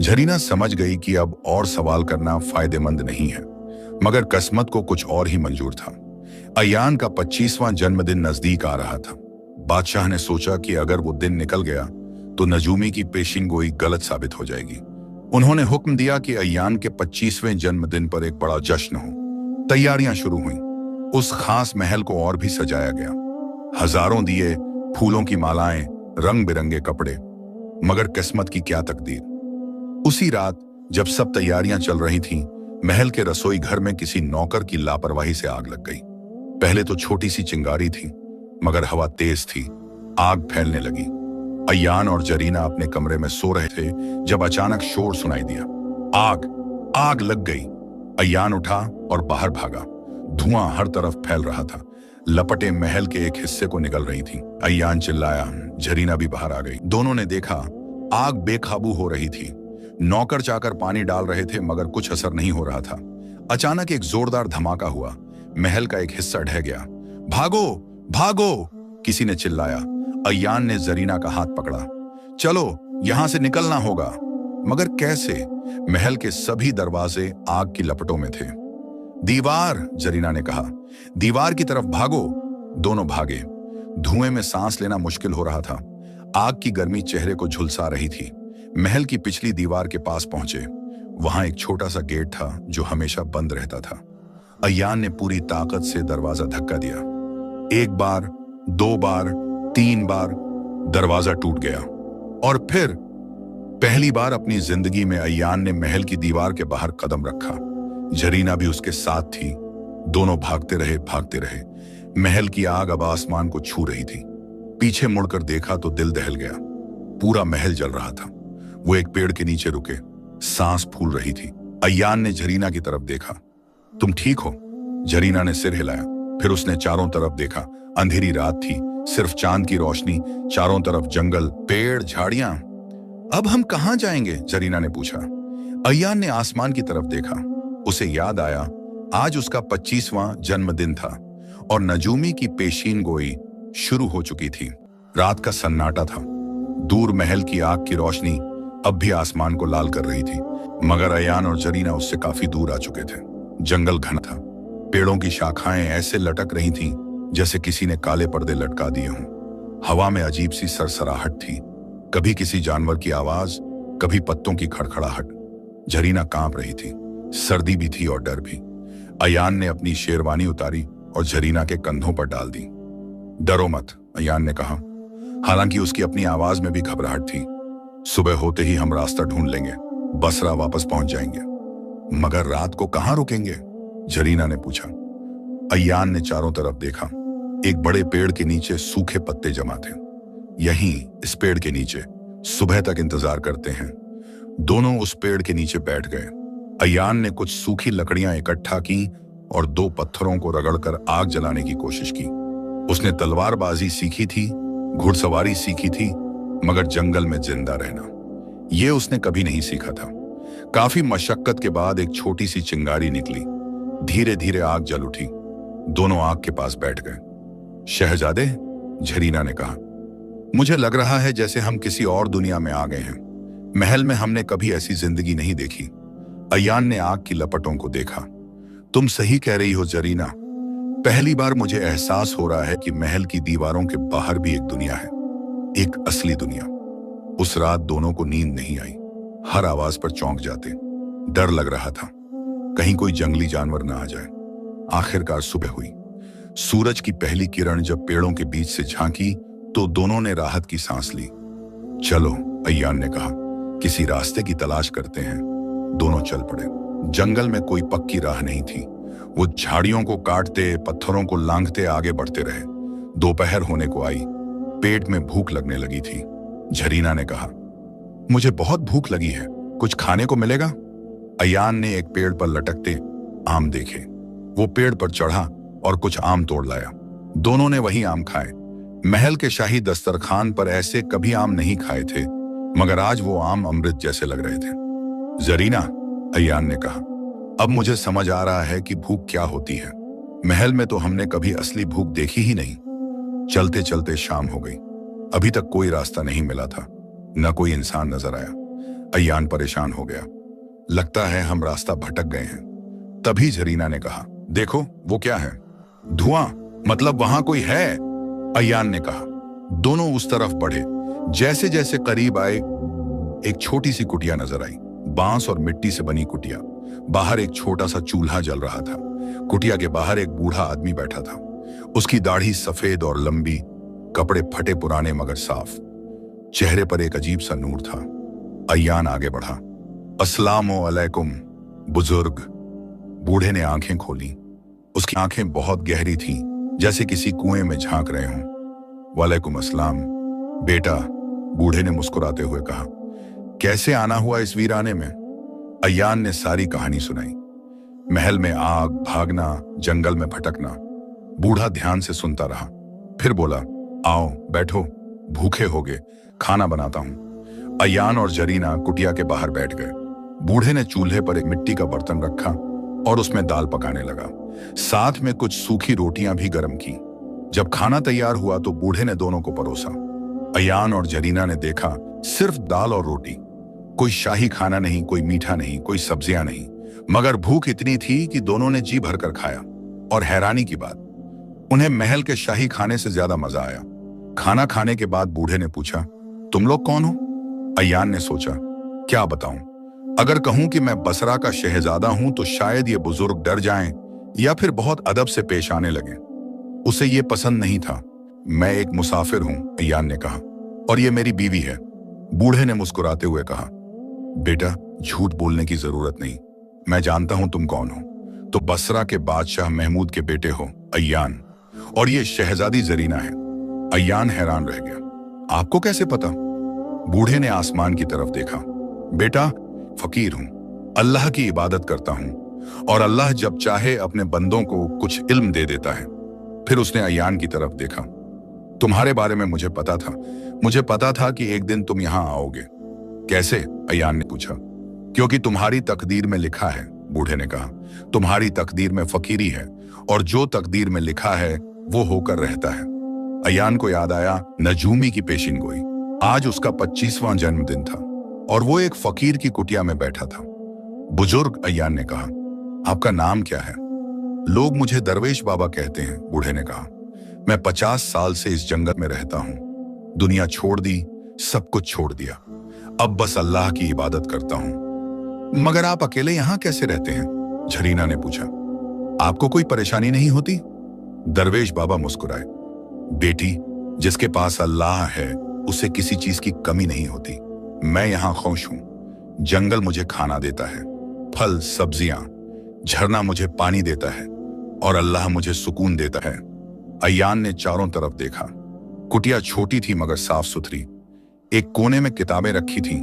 झरीना समझ गई कि अब और सवाल करना फायदेमंद नहीं है, मगर किस्मत को कुछ और ही मंजूर था। अय्यान का 25वां जन्मदिन नजदीक आ रहा था। बादशाह ने सोचा कि अगर वो दिन निकल गया तो नजूमी की पेशिनगोई गलत साबित हो जाएगी। उन्होंने हुक्म दिया कि अय्यान के 25वें जन्मदिन पर एक बड़ा जश्न हो। तैयारियां शुरू हुईं। उस खास महल को और भी सजाया गया। हजारों दिए, फूलों की मालाएं, रंग बिरंगे कपड़े। मगर किस्मत की क्या तकदीर। उसी रात जब सब तैयारियां चल रही थीं, महल के रसोई घर में किसी नौकर की लापरवाही से आग लग गई। पहले तो छोटी सी चिंगारी थी, मगर हवा तेज थी, आग फैलने लगी। अय्यान और जरीना अपने कमरे में सो रहे थे जब अचानक शोर सुनाई दिया। आग आग लग गई। अय्यान उठा और बाहर भागा। धुआं हर तरफ फैल रहा था। लपटें महल के एक हिस्से को निकल रही थीं। अय्यान चिल्लाया, जरीना भी बाहर आ गई। दोनों ने देखा, आग बेकाबू हो रही थी। नौकर चाकर पानी डाल रहे थे, मगर कुछ असर नहीं हो रहा था। अचानक एक जोरदार धमाका हुआ। महल का एक हिस्सा ढह गया। भागो भागो, किसी ने चिल्लाया। अय्यान ने जरीना का हाथ पकड़ा। चलो, यहां से निकलना होगा। मगर कैसे? महल के सभी दरवाजे आग की लपटों में थे। दीवार, जरीना ने कहा, दीवार की तरफ भागो। दोनों भागे। धुएं में सांस लेना मुश्किल हो रहा था। आग की गर्मी चेहरे को झुलसा रही थी। महल की पिछली दीवार के पास पहुंचे। वहां एक छोटा सा गेट था जो हमेशा बंद रहता था। अय्यान ने पूरी ताकत से दरवाजा धक्का दिया। एक बार, दो बार, 3 बार दरवाजा टूट गया। और फिर पहली बार अपनी जिंदगी में अय्यान ने महल की दीवार के बाहर कदम रखा। जरीना भी उसके साथ थी। दोनों भागते रहे। महल की आग अब आसमान को छू रही थी। पीछे मुड़कर देखा तो दिल दहल गया। पूरा महल जल रहा था। वो एक पेड़ के नीचे रुके, सांस फूल रही थी। अय्यान ने जरीना की तरफ देखा। तुम ठीक हो? जरीना ने सिर हिलाया। फिर उसने चारों तरफ देखा। अंधेरी रात थी, सिर्फ चांद की रोशनी। चारों तरफ जंगल, पेड़, झाड़ियां। अब हम कहां जाएंगे? जरीना ने पूछा। अय्यान ने आसमान की तरफ देखा। उसे याद आया, आज उसका 25वां जन्मदिन था और नजूमी की पेशीन गोई शुरू हो चुकी थी। रात का सन्नाटा था। दूर महल की आग की रोशनी अब भी आसमान को लाल कर रही थी, मगर अय्यान और जरीना उससे काफी दूर आ चुके थे। जंगल घना था। पेड़ों की शाखाएं ऐसे लटक रही थीं जैसे किसी ने काले पर्दे लटका दिए हों। हवा में अजीब सी सरसराहट थी, कभी किसी जानवर की आवाज, कभी पत्तों की खड़खड़ाहट। जरीना कांप रही थी। सर्दी भी थी और डर भी। अय्यान ने अपनी शेरवानी उतारी और जरीना के कंधों पर डाल दी। डरो मत, अय्यान ने कहा, हालांकि उसकी अपनी आवाज में भी घबराहट थी। सुबह होते ही हम रास्ता ढूंढ लेंगे, बसरा वापस पहुंच जाएंगे। मगर रात को कहां रुकेंगे? जरीना ने पूछा। अय्यान ने चारों तरफ देखा। एक बड़े पेड़ के नीचे सूखे पत्ते जमा थे। यहीं, इस पेड़ के नीचे सुबह तक इंतजार करते हैं। दोनों उस पेड़ के नीचे बैठ गए। अय्यान ने कुछ सूखी लकड़ियां इकट्ठा की और 2 पत्थरों को रगड़कर आग जलाने की कोशिश की। उसने तलवारबाजी सीखी थी, घुड़सवारी सीखी थी, मगर जंगल में जिंदा रहना ये उसने कभी नहीं सीखा था। काफी मशक्कत के बाद एक छोटी सी चिंगारी निकली। धीरे धीरे आग जल उठी। दोनों आग के पास बैठ गए। शहजादे, जरीना ने कहा, मुझे लग रहा है जैसे हम किसी और दुनिया में आ गए हैं। महल में हमने कभी ऐसी जिंदगी नहीं देखी। अय्यान ने आग की लपटों को देखा। तुम सही कह रही हो जरीना, पहली बार मुझे एहसास हो रहा है कि महल की दीवारों के बाहर भी एक दुनिया है, एक असली दुनिया। उस रात दोनों को नींद नहीं आई। हर आवाज पर चौंक जाते। डर लग रहा था कहीं कोई जंगली जानवर ना आ जाए। आखिरकार सुबह हुई। सूरज की पहली किरण जब पेड़ों के बीच से झांकी तो दोनों ने राहत की सांस ली। चलो, अय्यान ने कहा, किसी रास्ते की तलाश करते हैं। दोनों चल पड़े। जंगल में कोई पक्की राह नहीं थी। वो झाड़ियों को काटते, पत्थरों को लांघते आगे बढ़ते रहे। दोपहर होने को आई। पेट में भूख लगने लगी थी। जरीना ने कहा, मुझे बहुत भूख लगी है, कुछ खाने को मिलेगा? अय्यान ने एक पेड़ पर लटकते आम देखे। वो पेड़ पर चढ़ा और कुछ आम तोड़ लाया। दोनों ने वही आम खाए। महल के शाही दस्तरखान पर ऐसे कभी आम नहीं खाए थे, मगर आज वो आम अमृत जैसे लग रहे थे। जरीना, अय्यान ने कहा, अब मुझे समझ आ रहा है कि भूख क्या होती है। महल में तो हमने कभी असली भूख देखी ही नहीं। चलते चलते शाम हो गई। अभी तक कोई रास्ता नहीं मिला था, न कोई इंसान नजर आया। अय्यान परेशान हो गया। लगता है हम रास्ता भटक गए हैं। तभी जरीना ने कहा, देखो वो क्या है? धुआं, मतलब वहां कोई है। अय्यान ने कहा। दोनों उस तरफ बढ़े। जैसे जैसे करीब आए, एक छोटी सी कुटिया नजर आई। बांस और मिट्टी से बनी कुटिया। बाहर एक छोटा सा चूल्हा जल रहा था। कुटिया के बाहर एक बूढ़ा आदमी बैठा था। उसकी दाढ़ी सफेद और लंबी, कपड़े फटे पुराने मगर साफ। चेहरे पर एक अजीब सा नूर था। अय्यान आगे बढ़ा। अस्सलामु अलैकुम बुजुर्ग। बूढ़े ने आंखें खोली। उसकी आंखें बहुत गहरी थीं, जैसे किसी कुएं में झांक रहे हों। वालेकुम अस्सलाम बेटा, बूढ़े ने मुस्कुराते हुए कहा। कैसे आना हुआ इस वीराने में? अय्यान ने सारी कहानी सुनाई। महल में आग, भागना, जंगल में भटकना। बूढ़ा ध्यान से सुनता रहा, फिर बोला, आओ बैठो, भूखे होगे, खाना बनाता हूं। अय्यान और जरीना कुटिया के बाहर बैठ गए। बूढ़े ने चूल्हे पर एक मिट्टी का बर्तन रखा और उसमें दाल पकाने लगा। साथ में कुछ सूखी रोटियां भी गर्म की। जब खाना तैयार हुआ तो बूढ़े ने दोनों को परोसा। अय्यान और जरीना ने देखा, सिर्फ दाल और रोटी, कोई शाही खाना नहीं, कोई मीठा नहीं, कोई सब्जियां नहीं, मगर भूख इतनी थी कि दोनों ने जी भरकर खाया। और हैरानी की बात, उन्हें महल के शाही खाने से ज्यादा मजा आया। खाना खाने के बाद बूढ़े ने पूछा, तुम लोग कौन हो? अय्यान ने सोचा, क्या बताऊं? अगर कहूं कि मैं बसरा का शहजादा हूं तो शायद ये बुजुर्ग डर जाएं या फिर बहुत अदब से पेश आने लगे। उसे ये पसंद नहीं था। मैं एक मुसाफिर हूं, अय्यान ने कहा, और ये मेरी बीवी है। बूढ़े ने मुस्कुराते हुए कहा, बेटा झूठ बोलने की जरूरत नहीं, मैं जानता हूं तुम कौन हो। तो बसरा के बादशाह महमूद के बेटे हो अय्यान, और ये शहजादी जरीना है। अय्यान हैरान रह गया। आपको कैसे पता? बूढ़े ने आसमान की तरफ देखा। बेटा फकीर हूं, अल्लाह की इबादत करता हूं, और अल्लाह जब चाहे अपने बंदों को कुछ इल्म दे देता है। फिर उसने अय्यान की तरफ देखा। तुम्हारे बारे में मुझे पता था कि एक दिन तुम यहां आओगे। कैसे? अय्यान ने पूछा। क्योंकि तुम्हारी तकदीर में लिखा है, बूढ़े ने कहा। तुम्हारी तकदीर में फकीरी है, और जो तकदीर में लिखा है वो होकर रहता है। अय्यान को याद आया नजूमी की पेशिन गोई। आज उसका 25वां जन्मदिन था और वो एक फकीर की कुटिया में बैठा था। बुजुर्ग, अय्यान ने कहा, आपका नाम क्या है? लोग मुझे दरवेश बाबा कहते हैं, बूढ़े ने कहा। मैं 50 साल से इस जंगल में रहता हूं। दुनिया छोड़ दी, सब कुछ छोड़ दिया। अब बस अल्लाह की इबादत करता हूं। मगर आप अकेले यहां कैसे रहते हैं? जरीना ने पूछा। आपको कोई परेशानी नहीं होती? दरवेश बाबा मुस्कुराए। बेटी, जिसके पास अल्लाह है उसे किसी चीज की कमी नहीं होती। मैं यहां खुश हूं। जंगल मुझे खाना देता है, फल, सब्जियां, झरना मुझे पानी देता है, और अल्लाह मुझे सुकून देता है। अय्यान ने चारों तरफ देखा। कुटिया छोटी थी मगर साफ सुथरी। एक कोने में किताबें रखी थीं,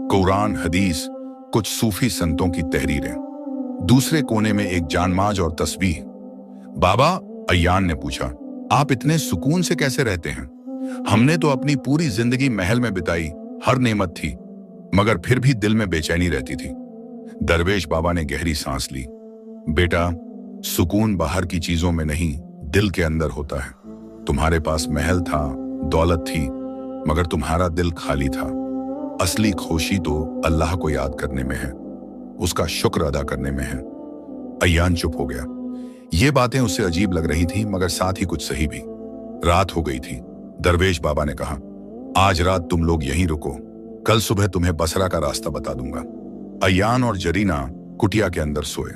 कुरान, हदीस, कुछ सूफी संतों की तहरीरें। दूसरे कोने में एक जानमाज और तस्बीह। बाबा, अय्यान ने पूछा, आप इतने सुकून से कैसे रहते हैं? हमने तो अपनी पूरी जिंदगी महल में बिताई, हर नेमत थी, मगर फिर भी दिल में बेचैनी रहती थी। दरवेश बाबा ने गहरी सांस ली। बेटा, सुकून बाहर की चीजों में नहीं, दिल के अंदर होता है। तुम्हारे पास महल था, दौलत थी, मगर तुम्हारा दिल खाली था। असली खुशी तो अल्लाह को याद करने में है, उसका शुक्र अदा करने में है। अय्यान चुप हो गया। ये बातें उससे अजीब लग रही थी, मगर साथ ही कुछ सही भी। रात हो गई थी। दरवेश बाबा ने कहा, आज रात तुम लोग यहीं रुको, कल सुबह तुम्हें बसरा का रास्ता बता दूंगा। अय्यान और जरीना कुटिया के अंदर सोए।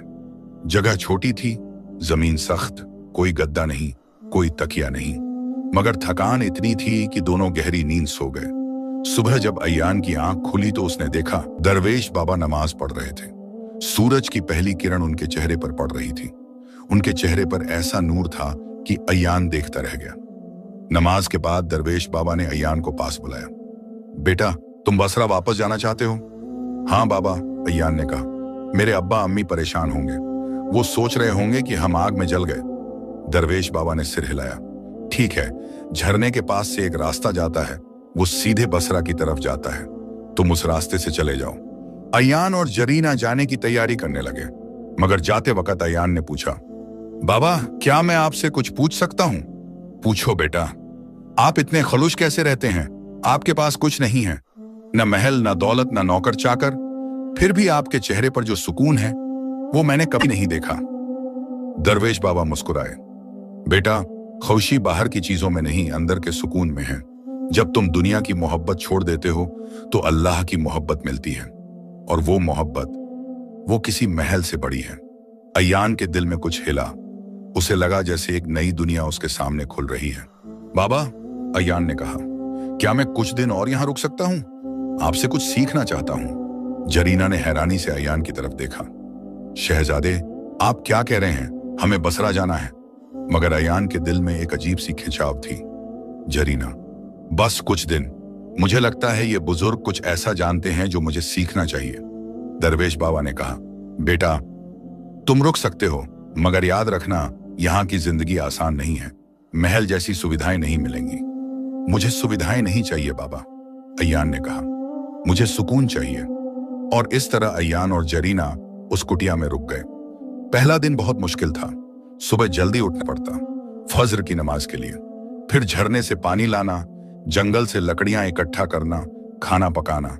जगह छोटी थी, जमीन सख्त, कोई गद्दा नहीं, कोई तकिया नहीं, मगर थकान इतनी थी कि दोनों गहरी नींद सो गए। सुबह जब अय्यान की आंख खुली तो उसने देखा दरवेश बाबा नमाज पढ़ रहे थे। सूरज की पहली किरण उनके चेहरे पर पड़ रही थी। उनके चेहरे पर ऐसा नूर था कि अय्यान देखता रह गया। नमाज के बाद दरवेश बाबा ने अय्यान को पास बुलाया। बेटा, तुम बसरा वापस जाना चाहते हो? हाँ बाबा, अय्यान ने कहा। मेरे अब्बा अम्मी परेशान होंगे, वो सोच रहे होंगे कि हम आग में जल गए। दरवेश बाबा ने सिर हिलाया। ठीक है, झरने के पास से एक रास्ता जाता है, वो सीधे बसरा की तरफ जाता है, तुम उस रास्ते से चले जाओ। अय्यान और जरीना जाने की तैयारी करने लगे, मगर जाते वक्त अय्यान ने पूछा, बाबा क्या मैं आपसे कुछ पूछ सकता हूं? पूछो बेटा, आप इतने खलुश कैसे रहते हैं? आपके पास कुछ नहीं है, न महल, न दौलत, न नौकर चाकर, फिर भी आपके चेहरे पर जो सुकून है वो मैंने कभी नहीं देखा। दरवेश बाबा मुस्कुराए। बेटा, खुशी बाहर की चीजों में नहीं, अंदर के सुकून में है। जब तुम दुनिया की मोहब्बत छोड़ देते हो तो अल्लाह की मोहब्बत मिलती है, और वो मोहब्बत वो किसी महल से बड़ी है। अयान के दिल में कुछ हिला। उसे लगा जैसे एक नई दुनिया उसके सामने खुल रही है। बाबा, अयान ने कहा, क्या मैं कुछ दिन और यहां रुक सकता हूं? आपसे कुछ सीखना चाहता हूं। जरीना ने हैरानी से अयान की तरफ देखा। शहजादे, आप क्या कह रहे हैं? हमें बसरा जाना है। मगर अयान के दिल में एक अजीब सी खिंचाव थी। जरीना, बस कुछ दिन। मुझे लगता है ये बुजुर्ग कुछ ऐसा जानते हैं जो मुझे सीखना चाहिए। दरवेश बाबा ने कहा, बेटा, तुम रुक सकते हो, मगर याद रखना यहाँ की जिंदगी आसान नहीं है। महल जैसी सुविधाएं नहीं मिलेंगी। मुझे सुविधाएं नहीं चाहिए बाबा, अयान ने कहा, मुझे सुकून चाहिए। और इस तरह अयान और जरीना उस कुटिया में रुक गए। पहला दिन बहुत मुश्किल था। सुबह जल्दी उठना पड़ता, फज्र की नमाज के लिए, फिर झरने से पानी लाना, जंगल से लकड़ियां इकट्ठा करना, खाना पकाना,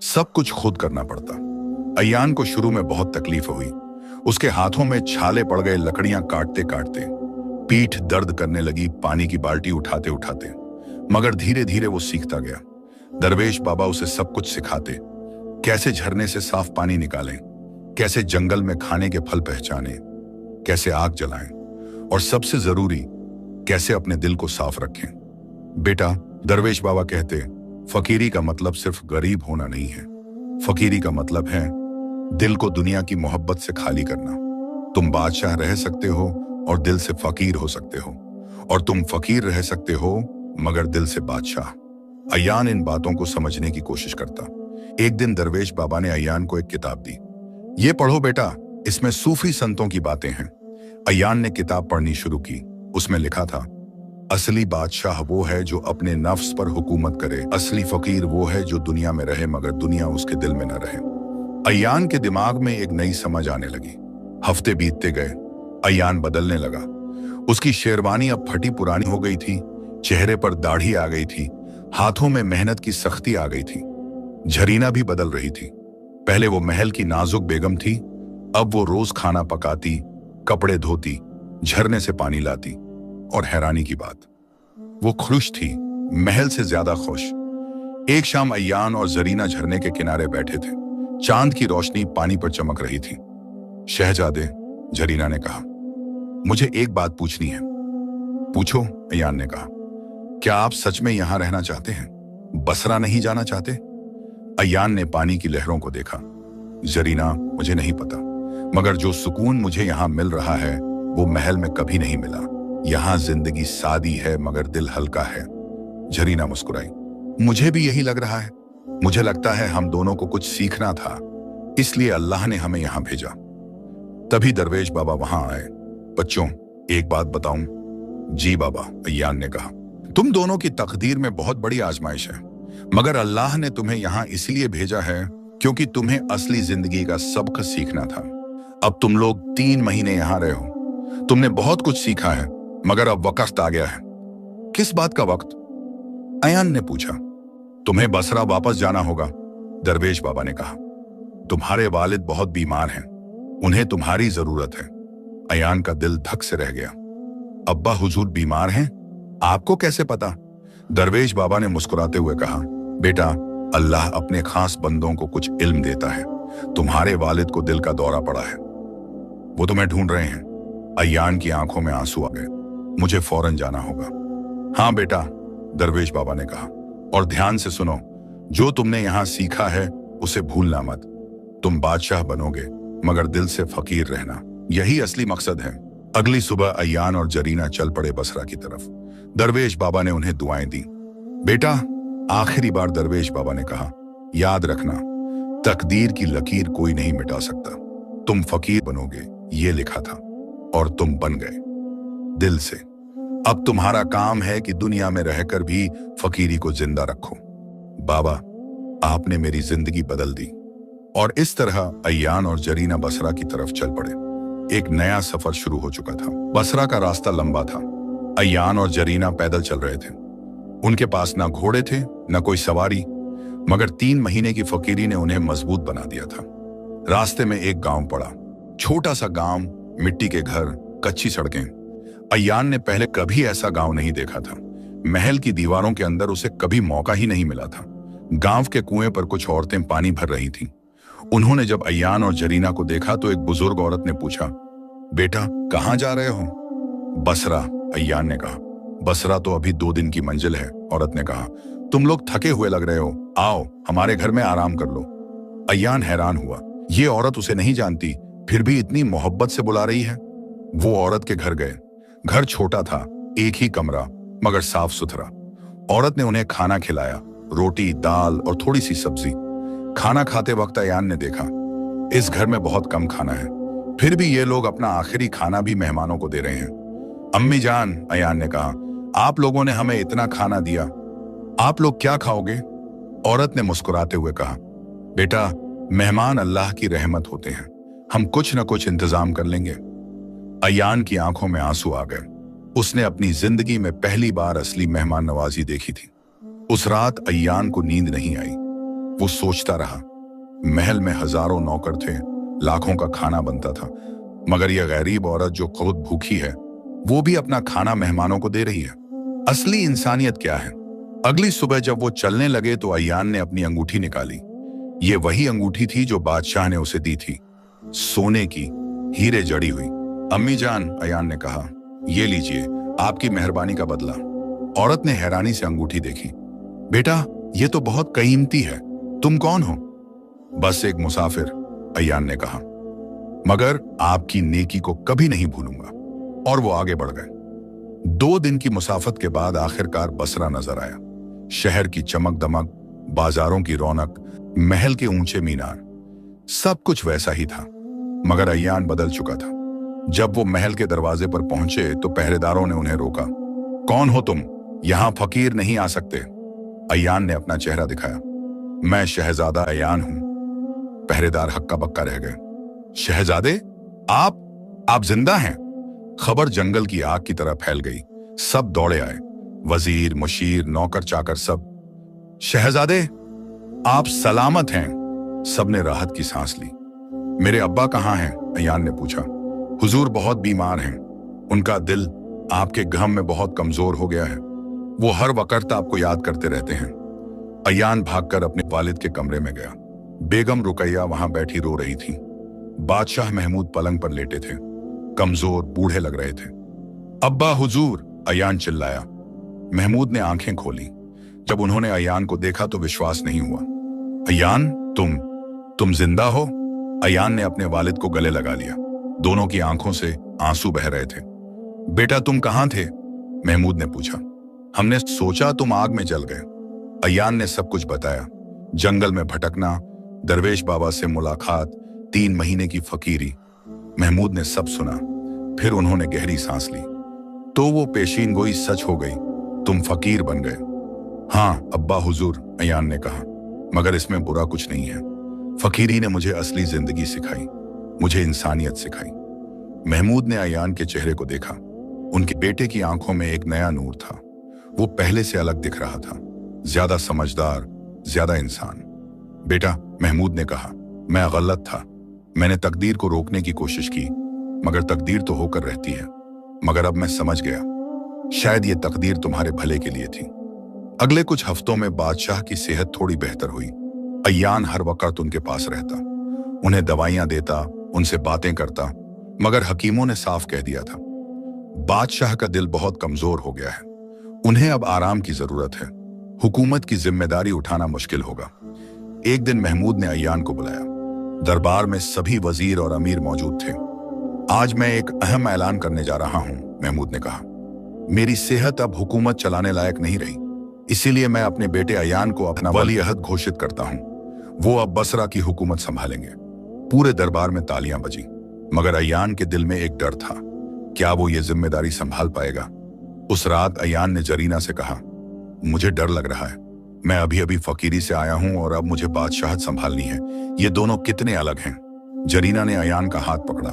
सब कुछ खुद करना पड़ता। अयान को शुरू में बहुत तकलीफ हुई। उसके हाथों में छाले पड़ गए लकड़ियां काटते काटते। पीठ दर्द करने लगी पानी की बाल्टी उठाते उठाते। मगर धीरे धीरे वो सीखता गया। दरवेश बाबा उसे सब कुछ सिखाते, कैसे झरने से साफ पानी निकालें, कैसे जंगल में खाने के फल पहचानें, कैसे आग जलाएं, और सबसे जरूरी, कैसे अपने दिल को साफ रखें। बेटा, दरवेश बाबा कहते, फकीरी का मतलब सिर्फ गरीब होना नहीं है। फकीरी का मतलब है दिल को दुनिया की मोहब्बत से खाली करना। तुम बादशाह रह सकते हो और दिल से फकीर हो सकते हो, और तुम फकीर रह सकते हो मगर दिल से बादशाह। अयान इन बातों को समझने की कोशिश करता। एक दिन दरवेश बाबा ने अयान को एक किताब दी। ये पढ़ो बेटा, इसमें सूफी संतों की बातें हैं। अयान ने किताब पढ़नी शुरू की। उसमें लिखा था, असली बादशाह वो है जो अपने नफ्स पर हुकूमत करे। असली फकीर वो है जो दुनिया में रहे मगर दुनिया उसके दिल में न रहे। अयान के दिमाग में एक नई समझ आने लगी। हफ्ते बीतते गए, अयान बदलने लगा। उसकी शेरवानी अब फटी पुरानी हो गई थी, चेहरे पर दाढ़ी आ गई थी, हाथों में मेहनत की सख्ती आ गई थी। जरीना भी बदल रही थी। पहले वो महल की नाजुक बेगम थी, अब वो रोज खाना पकाती, कपड़े धोती, झरने से पानी लाती। और हैरानी की बात, वो खुश थी, महल से ज्यादा खुश। एक शाम अयान और जरीना झरने के किनारे बैठे थे। चांद की रोशनी पानी पर चमक रही थी। शहजादे, जरीना ने कहा, मुझे एक बात पूछनी है। पूछो, अयान ने कहा। क्या आप सच में यहां रहना चाहते हैं? बसरा नहीं जाना चाहते? अयान ने पानी की लहरों को देखा। जरीना, मुझे नहीं पता, मगर जो सुकून मुझे यहां मिल रहा है वो महल में कभी नहीं मिला। यहां जिंदगी सादी है मगर दिल हल्का है। जरीना मुस्कुराई। मुझे भी यही लग रहा है। मुझे लगता है हम दोनों को कुछ सीखना था, इसलिए अल्लाह ने हमें यहां भेजा। तभी दरवेश बाबा वहां आए। बच्चों, एक बात बताऊं? जी बाबा, अयान ने कहा। तुम दोनों की तकदीर में बहुत बड़ी आजमाइश है, मगर अल्लाह ने तुम्हें यहां इसलिए भेजा है क्योंकि तुम्हें असली जिंदगी का सबक सीखना था। अब तुम लोग 3 महीने यहां रहे हो। तुमने बहुत कुछ सीखा है, मगर अब वक्त आ गया है। किस बात का वक्त? अयान ने पूछा। तुम्हें बसरा वापस जाना होगा, दरवेश बाबा ने कहा। तुम्हारे वालिद बहुत बीमार हैं, उन्हें तुम्हारी जरूरत है। अयान का दिल धक से रह गया। अब्बा हुजूर बीमार हैं? आपको कैसे पता? दरवेश बाबा ने मुस्कुराते हुए कहा, बेटा, अल्लाह अपने खास बंदों को कुछ इल्म देता है। तुम्हारे वालिद को दिल का दौरा पड़ा है, वो तुम्हें ढूंढ रहे हैं। अयान की आंखों में आंसू आ गए। मुझे फौरन जाना होगा। हाँ बेटा, दरवेश बाबा ने कहा, और ध्यान से सुनो, जो तुमने यहां सीखा है उसे भूलना मत। तुम बादशाह बनोगे मगर दिल से फकीर रहना, यही असली मकसद है। अगली सुबह अयान और जरीना चल पड़े बसरा की तरफ। दरवेश बाबा ने उन्हें दुआएं दी। बेटा, आखिरी बार दरवेश बाबा ने कहा, याद रखना, तकदीर की लकीर कोई नहीं मिटा सकता। तुम फकीर बनोगे, ये लिखा था, और तुम बन गए, दिल से। अब तुम्हारा काम है कि दुनिया में रहकर भी फकीरी को जिंदा रखो। बाबा, आपने मेरी जिंदगी बदल दी। और इस तरह अयान और जरीना बसरा की तरफ चल पड़े। एक नया सफर शुरू हो चुका था। बसरा का रास्ता लंबा था। अयान और जरीना पैदल चल रहे थे। उनके पास ना घोड़े थे न कोई सवारी, मगर 3 महीने की फकीरी ने उन्हें मजबूत बना दिया था। रास्ते में एक गांव पड़ा, छोटा सा गांव, मिट्टी के घर, कच्ची सड़कें। अय्यान ने पहले कभी ऐसा गांव नहीं देखा था। महल की दीवारों के अंदर उसे कभी मौका ही नहीं मिला था। गांव के कुएं पर कुछ औरतें पानी भर रही थीं। उन्होंने जब अय्यान और जरीना को देखा तो एक बुजुर्ग औरत ने पूछा, बेटा कहाँ जा रहे हो? बसरा, अय्यान ने कहा। बसरा तो अभी 2 दिन की मंजिल है, औरत ने कहा। तुम लोग थके हुए लग रहे हो, आओ हमारे घर में आराम कर लो। अय्यान हैरान हुआ, ये औरत उसे नहीं जानती, फिर भी इतनी मोहब्बत से बुला रही है। वो औरत के घर गए। घर छोटा था, एक ही कमरा, मगर साफ सुथरा। औरत ने उन्हें खाना खिलाया, रोटी, दाल और थोड़ी सी सब्जी। खाना खाते वक्त अय्यान ने देखा, इस घर में बहुत कम खाना है, फिर भी ये लोग अपना आखिरी खाना भी मेहमानों को दे रहे हैं। अम्मी जान, अय्यान ने कहा, आप लोगों ने हमें इतना खाना दिया, आप लोग क्या खाओगे? औरत ने मुस्कुराते हुए कहा, बेटा मेहमान अल्लाह की रहमत होते हैं, हम कुछ न कुछ इंतजाम कर लेंगे। अय्यान की आंखों में आंसू आ गए। उसने अपनी जिंदगी में पहली बार असली मेहमान नवाजी देखी थी। उस रात अय्यान को नींद नहीं आई। वो सोचता रहा, महल में हजारों नौकर थे, लाखों का खाना बनता था, मगर यह गरीब औरत जो खुद भूखी है, वो भी अपना खाना मेहमानों को दे रही है। असली इंसानियत क्या है? अगली सुबह जब वो चलने लगे तो अय्यान ने अपनी अंगूठी निकाली। ये वही अंगूठी थी जो बादशाह ने उसे दी थी, सोने की, हीरे जड़ी हुई। अम्मी जान, अय्यान ने कहा, ये लीजिए आपकी मेहरबानी का बदला। औरत ने हैरानी से अंगूठी देखी। बेटा ये तो बहुत कीमती है, तुम कौन हो? बस एक मुसाफिर, अय्यान ने कहा, मगर आपकी नेकी को कभी नहीं भूलूंगा। और वो आगे बढ़ गए। 2 दिन की मुसाफत के बाद आखिरकार बसरा नजर आया। शहर की चमक दमक, बाजारों की रौनक, महल के ऊंचे मीनार, सब कुछ वैसा ही था, मगर अय्यान बदल चुका था। जब वो महल के दरवाजे पर पहुंचे तो पहरेदारों ने उन्हें रोका। कौन हो तुम? यहां फकीर नहीं आ सकते। अय्यान ने अपना चेहरा दिखाया। मैं शहजादा अय्यान हूं। पहरेदार हक्का बक्का रह गए। शहजादे, आप जिंदा हैं? खबर जंगल की आग की तरह फैल गई। सब दौड़े आए, वजीर, मुशीर, नौकर चाकर सब। शहजादे आप सलामत हैं? सबने राहत की सांस ली। मेरे अब्बा कहाँ हैं? अय्यान ने पूछा। हुजूर बहुत बीमार हैं, उनका दिल आपके गम में बहुत कमजोर हो गया है, वो हर वक्त आपको याद करते रहते हैं। अय्यान भागकर अपने वालिद के कमरे में गया। बेगम रुकैया वहां बैठी रो रही थी। बादशाह महमूद पलंग पर लेटे थे, कमजोर, बूढ़े लग रहे थे। अब्बा हुजूर, अय्यान चिल्लाया। महमूद ने आंखें खोली। जब उन्होंने अय्यान को देखा तो विश्वास नहीं हुआ। अय्यान, तुम जिंदा हो? अय्यान ने अपने वालिद को गले लगा लिया। दोनों की आंखों से आंसू बह रहे थे। बेटा तुम कहां थे? महमूद ने पूछा। हमने सोचा तुम आग में जल गए। अय्यान ने सब कुछ बताया। जंगल में भटकना, दरवेश बाबा से मुलाकात, 3 महीने की फकीरी। महमूद ने सब सुना। फिर उन्होंने गहरी सांस ली। तो वो पेशीन गोई सच हो गई, तुम फकीर बन गए। हाँ अब्बा हुजूर, अय्यान ने कहा, मगर इसमें बुरा कुछ नहीं है। फकीरी ने मुझे असली जिंदगी सिखाई, मुझे इंसानियत सिखाई। महमूद ने अय्यान के चेहरे को देखा। उनके बेटे की आंखों में एक नया नूर था। वो पहले से अलग दिख रहा था, ज्यादा समझदार, ज्यादा इंसान। बेटा, महमूद ने कहा, मैं गलत था। मैंने तकदीर को रोकने की कोशिश की, मगर तकदीर तो होकर रहती है। मगर अब मैं समझ गया, शायद ये तकदीर तुम्हारे भले के लिए थी। अगले कुछ हफ्तों में बादशाह की सेहत थोड़ी बेहतर हुई। अय्यान हर वक्त उनके पास रहता, उन्हें दवाइयां देता, उनसे बातें करता, मगर हकीमों ने साफ कह दिया था, बादशाह का दिल बहुत कमजोर हो गया है, उन्हें अब आराम की जरूरत है। हुकूमत की जिम्मेदारी उठाना मुश्किल होगा। एक दिन महमूद ने अय्यान को बुलाया। दरबार में सभी वजीर और अमीर मौजूद थे। आज मैं एक अहम ऐलान करने जा रहा हूं, महमूद ने कहा। मेरी सेहत अब हुकूमत चलाने लायक नहीं रही, इसीलिए मैं अपने बेटे अय्यान को अपना वली अहद घोषित करता हूं। वो अब बसरा की हुकूमत संभालेंगे। पूरे दरबार में तालियां बजी, मगर अय्यान के दिल में एक डर था, क्या वो ये जिम्मेदारी संभाल पाएगा? उस रात अय्यान ने जरीना से कहा, मुझे डर लग रहा है, मैं अभी अभी फकीरी से आया हूं और अब मुझे बादशाहत संभालनी है। ये दोनों कितने अलग हैं। जरीना ने अय्यान का हाथ पकड़ा।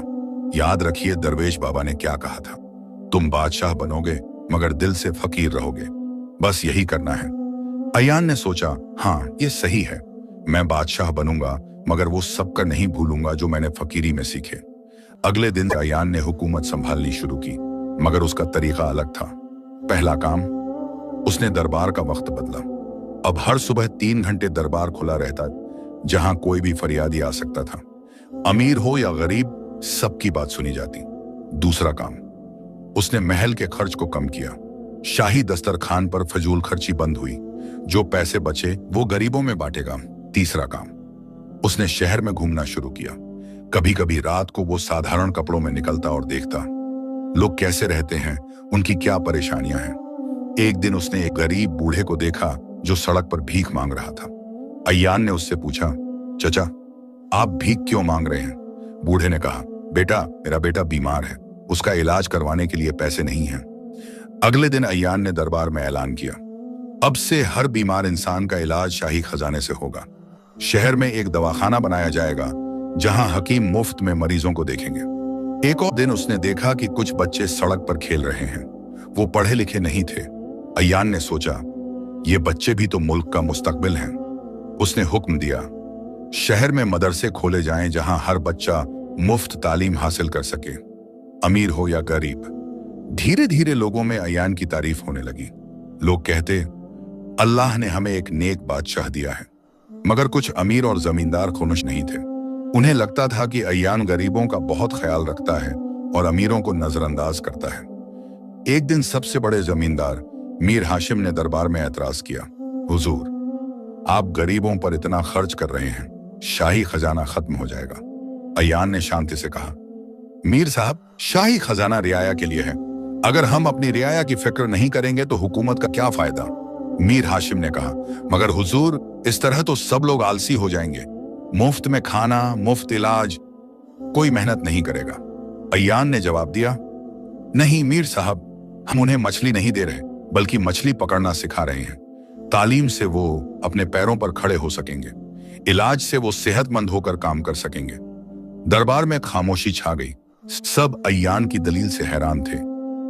याद रखिए दरवेश बाबा ने क्या कहा था, तुम बादशाह बनोगे मगर दिल से फकीर रहोगे। बस यही करना है। अयान ने सोचा, हाँ ये सही है, मैं बादशाह बनूंगा, मगर वो सब कर नहीं भूलूंगा जो मैंने फकीरी में सीखे। अगले दिन अयान ने हुकूमत संभालनी शुरू की, मगर उसका तरीका अलग था। पहला काम, उसने दरबार का वक्त बदला। अब हर सुबह 3 घंटे दरबार खुला रहता, जहां कोई भी फरियादी आ सकता था। अमीर हो या गरीब, सबकी बात सुनी जाती। दूसरा काम, उसने महल के खर्च को कम किया। शाही दस्तरखान पर फजूल खर्ची बंद हुई। जो पैसे बचे वो गरीबों में बांटेगा। तीसरा काम, उसने शहर में घूमना शुरू किया। कभी कभी रात को वो साधारण कपड़ों में निकलता और देखता लोग कैसे रहते हैं, उनकी क्या परेशानियां हैं। एक दिन उसने एक गरीब बूढ़े को देखा जो सड़क पर भीख मांग रहा था। अयान ने उससे पूछा, चचा आप भीख क्यों मांग रहे हैं? बूढ़े ने कहा, बेटा मेरा बेटा बीमार है, उसका इलाज करवाने के लिए पैसे नहीं हैं। अगले दिन अयान ने दरबार में ऐलान किया, अब से हर बीमार इंसान का इलाज शाही खजाने से होगा। शहर में एक दवाखाना बनाया जाएगा जहां हकीम मुफ्त में मरीजों को देखेंगे। एक और दिन उसने देखा कि कुछ बच्चे सड़क पर खेल रहे हैं। वो पढ़े लिखे नहीं थे। अयान ने सोचा, ये बच्चे भी तो मुल्क का मुस्तकबिल हैं। उसने हुक्म दिया, शहर में मदरसे खोले जाएं जहां हर बच्चा मुफ्त तालीम हासिल कर सके, अमीर हो या गरीब। धीरे धीरे लोगों में अयान की तारीफ होने लगी। लोग कहते, अल्लाह ने हमें एक नेक बादशाह दिया है। मगर कुछ अमीर और जमींदार खुश नहीं थे। उन्हें लगता था कि अयान गरीबों का बहुत ख्याल रखता है और अमीरों को नजरअंदाज करता है। एक दिन सबसे बड़े जमींदार मीर हाशिम ने दरबार में एतराज किया, हुजूर आप गरीबों पर इतना खर्च कर रहे हैं, शाही खजाना खत्म हो जाएगा। अयान ने शांति से कहा, मीर साहब शाही खजाना रियाया के लिए है, अगर हम अपनी रियाया की फिक्र नहीं करेंगे तो हुकूमत का क्या फायदा। मीर हाशिम ने कहा, मगर हुजूर इस तरह तो सब लोग आलसी हो जाएंगे, मुफ्त में खाना, मुफ्त इलाज, कोई मेहनत नहीं करेगा। अयान ने जवाब दिया, नहीं मीर साहब, हम उन्हें मछली नहीं दे रहे, बल्कि मछली पकड़ना सिखा रहे हैं। तालीम से वो अपने पैरों पर खड़े हो सकेंगे, इलाज से वो सेहतमंद होकर काम कर सकेंगे। दरबार में खामोशी छा गई। सब अयान की दलील से हैरान थे।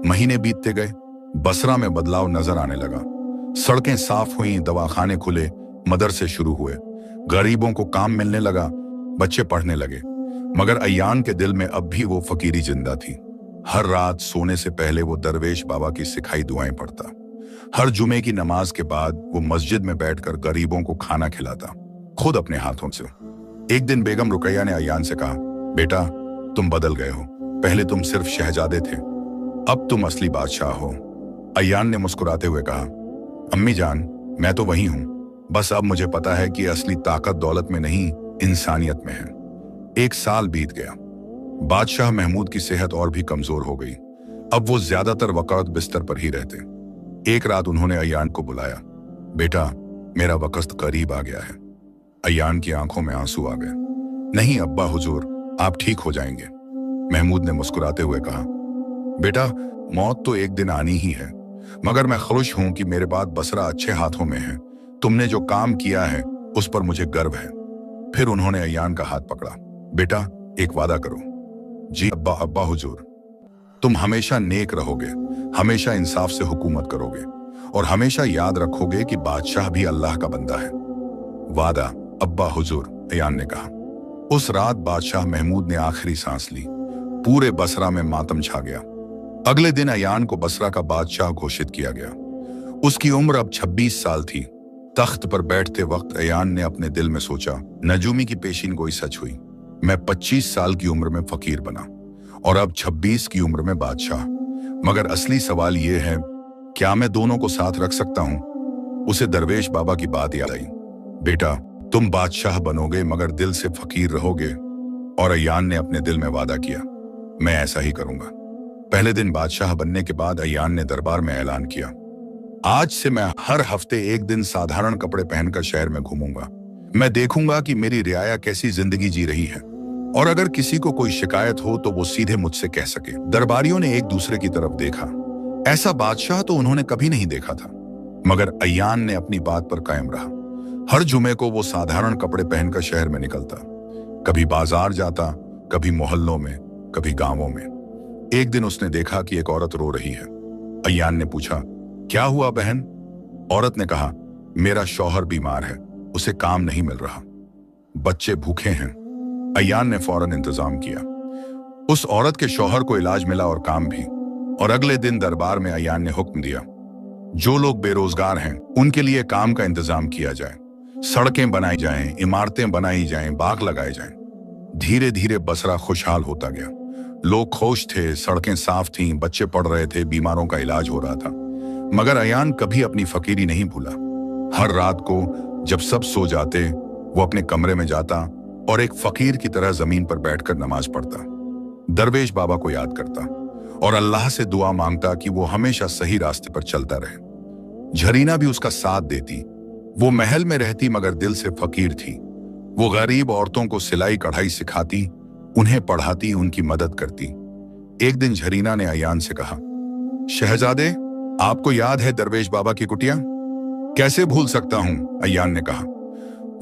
महीने बीतते गए, बसरा में बदलाव नजर आने लगा। सड़कें साफ हुई, दवाखाने खुले, मदरसे शुरू हुए, गरीबों को काम मिलने लगा, बच्चे पढ़ने लगे। मगर अयान के दिल में अब भी वो फकीरी जिंदा थी। हर रात सोने से पहले वो दरवेश बाबा की सिखाई दुआएं पढ़ता। हर जुमे की नमाज के बाद वो मस्जिद में बैठकर गरीबों को खाना खिलाता, खुद अपने हाथों से। एक दिन बेगम रुकैया ने अयान से कहा, बेटा तुम बदल गए हो, पहले तुम सिर्फ शहजादे थे, अब तुम असली बादशाह हो। अयान ने मुस्कुराते हुए कहा, अम्मी जान मैं तो वही हूं, बस अब मुझे पता है कि असली ताकत दौलत में नहीं इंसानियत में है। 1 साल बीत गया। बादशाह महमूद की सेहत और भी कमजोर हो गई। अब वो ज्यादातर वक्त बिस्तर पर ही रहते। एक रात उन्होंने अयान को बुलाया, बेटा मेरा वक्त करीब आ गया है। अयान की आंखों में आंसू आ गए। नहीं अब्बा हुजूर, आप ठीक हो जाएंगे। महमूद ने मुस्कुराते हुए कहा, बेटा मौत तो एक दिन आनी ही है, मगर मैं खुश हूं कि मेरे बाद बसरा अच्छे हाथों में है। तुमने जो काम किया है उस पर मुझे गर्व है। फिर उन्होंने अयान का हाथ पकड़ा, बेटा एक वादा करो। जी अब्बा। अब्बा हुजूर, तुम हमेशा नेक रहोगे, हमेशा इंसाफ से हुकूमत करोगे और हमेशा याद रखोगे कि बादशाह भी अल्लाह का बंदा है। वादा अब्बा हुजूर, अयान ने कहा। उस रात बादशाह महमूद ने आखिरी सांस ली। पूरे बसरा में मातम छा गया। अगले दिन अयान को बसरा का बादशाह घोषित किया गया। उसकी उम्र अब 26 साल थी। तख्त पर बैठते वक्त अयान ने अपने दिल में सोचा, नजूमी की पेशीन गोई सच हुई। मैं 25 साल की उम्र में फकीर बना और अब 26 की उम्र में बादशाह। मगर असली सवाल यह है, क्या मैं दोनों को साथ रख सकता हूं? उसे दरवेश बाबा की बात याद आई, बेटा तुम बादशाह बनोगे मगर दिल से फकीर रहोगे। और अयान ने अपने दिल में वादा किया, मैं ऐसा ही करूंगा। पहले दिन बादशाह बनने के बाद अयान ने दरबार में ऐलान किया, आज से मैं हर हफ्ते एक दिन साधारण कपड़े पहनकर शहर में घूमूंगा। मैं देखूंगा कि मेरी रियाया कैसी जिंदगी जी रही है और अगर किसी को कोई शिकायत हो तो वो सीधे मुझसे कह सके। दरबारियों ने एक दूसरे की तरफ देखा। ऐसा बादशाह तो उन्होंने कभी नहीं देखा था। मगर अयान ने अपनी बात पर कायम रहा। हर जुमे को वो साधारण कपड़े पहनकर शहर में निकलता, कभी बाजार जाता, कभी मोहल्लों में, कभी गांवों में। एक दिन उसने देखा कि एक औरत रो रही है। अयान ने पूछा, क्या हुआ बहन? औरत ने कहा, मेरा शौहर बीमार है, उसे काम नहीं मिल रहा, बच्चे भूखे हैं। अयान ने फौरन इंतजाम किया। उस औरत के शौहर को इलाज मिला और काम भी। और अगले दिन दरबार में अयान ने हुक्म दिया, जो लोग बेरोजगार हैं उनके लिए काम का इंतजाम किया जाए, सड़कें बनाई जाएं, इमारतें बनाई जाएं, बाग लगाए जाएं। धीरे धीरे बसरा खुशहाल होता गया। लोग खुश थे, सड़कें साफ थीं, बच्चे पढ़ रहे थे, बीमारों का इलाज हो रहा था। मगर अयान कभी अपनी फकीरी नहीं भूला। हर रात को जब सब सो जाते, वो अपने कमरे में जाता और एक फकीर की तरह जमीन पर बैठकर नमाज पढ़ता, दरवेश बाबा को याद करता और अल्लाह से दुआ मांगता कि वो हमेशा सही रास्ते पर चलता रहे। झरीना भी उसका साथ देती। वो महल में रहती मगर दिल से फकीर थी। वो गरीब औरतों को सिलाई कढ़ाई सिखाती, उन्हें पढ़ाती, उनकी मदद करती। एक दिन झरीना ने अयान से कहा, शहजादे, आपको याद है दरवेश बाबा की कुटिया? कैसे भूल सकता हूं, अयान ने कहा।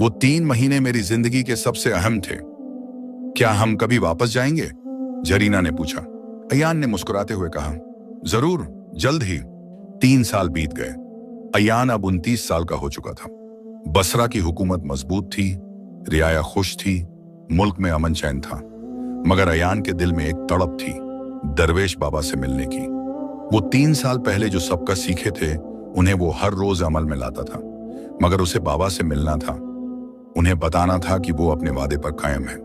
वो 3 महीने मेरी जिंदगी के सबसे अहम थे। क्या हम कभी वापस जाएंगे? झरीना ने पूछा। अयान ने मुस्कुराते हुए कहा, जरूर, जल्द ही। 3 साल बीत गए। अयान अब 29 साल का हो चुका था। बसरा की हुकूमत मजबूत थी, रियाया खुश थी, मुल्क में अमन चैन था। मगर अयान के दिल में एक तड़प थी, दरवेश बाबा से मिलने की। वो 3 साल पहले जो सबका सीखे थे, उन्हें वो हर रोज अमल में लाता था। मगर उसे बाबा से मिलना था, उन्हें बताना था कि वो अपने वादे पर कायम है।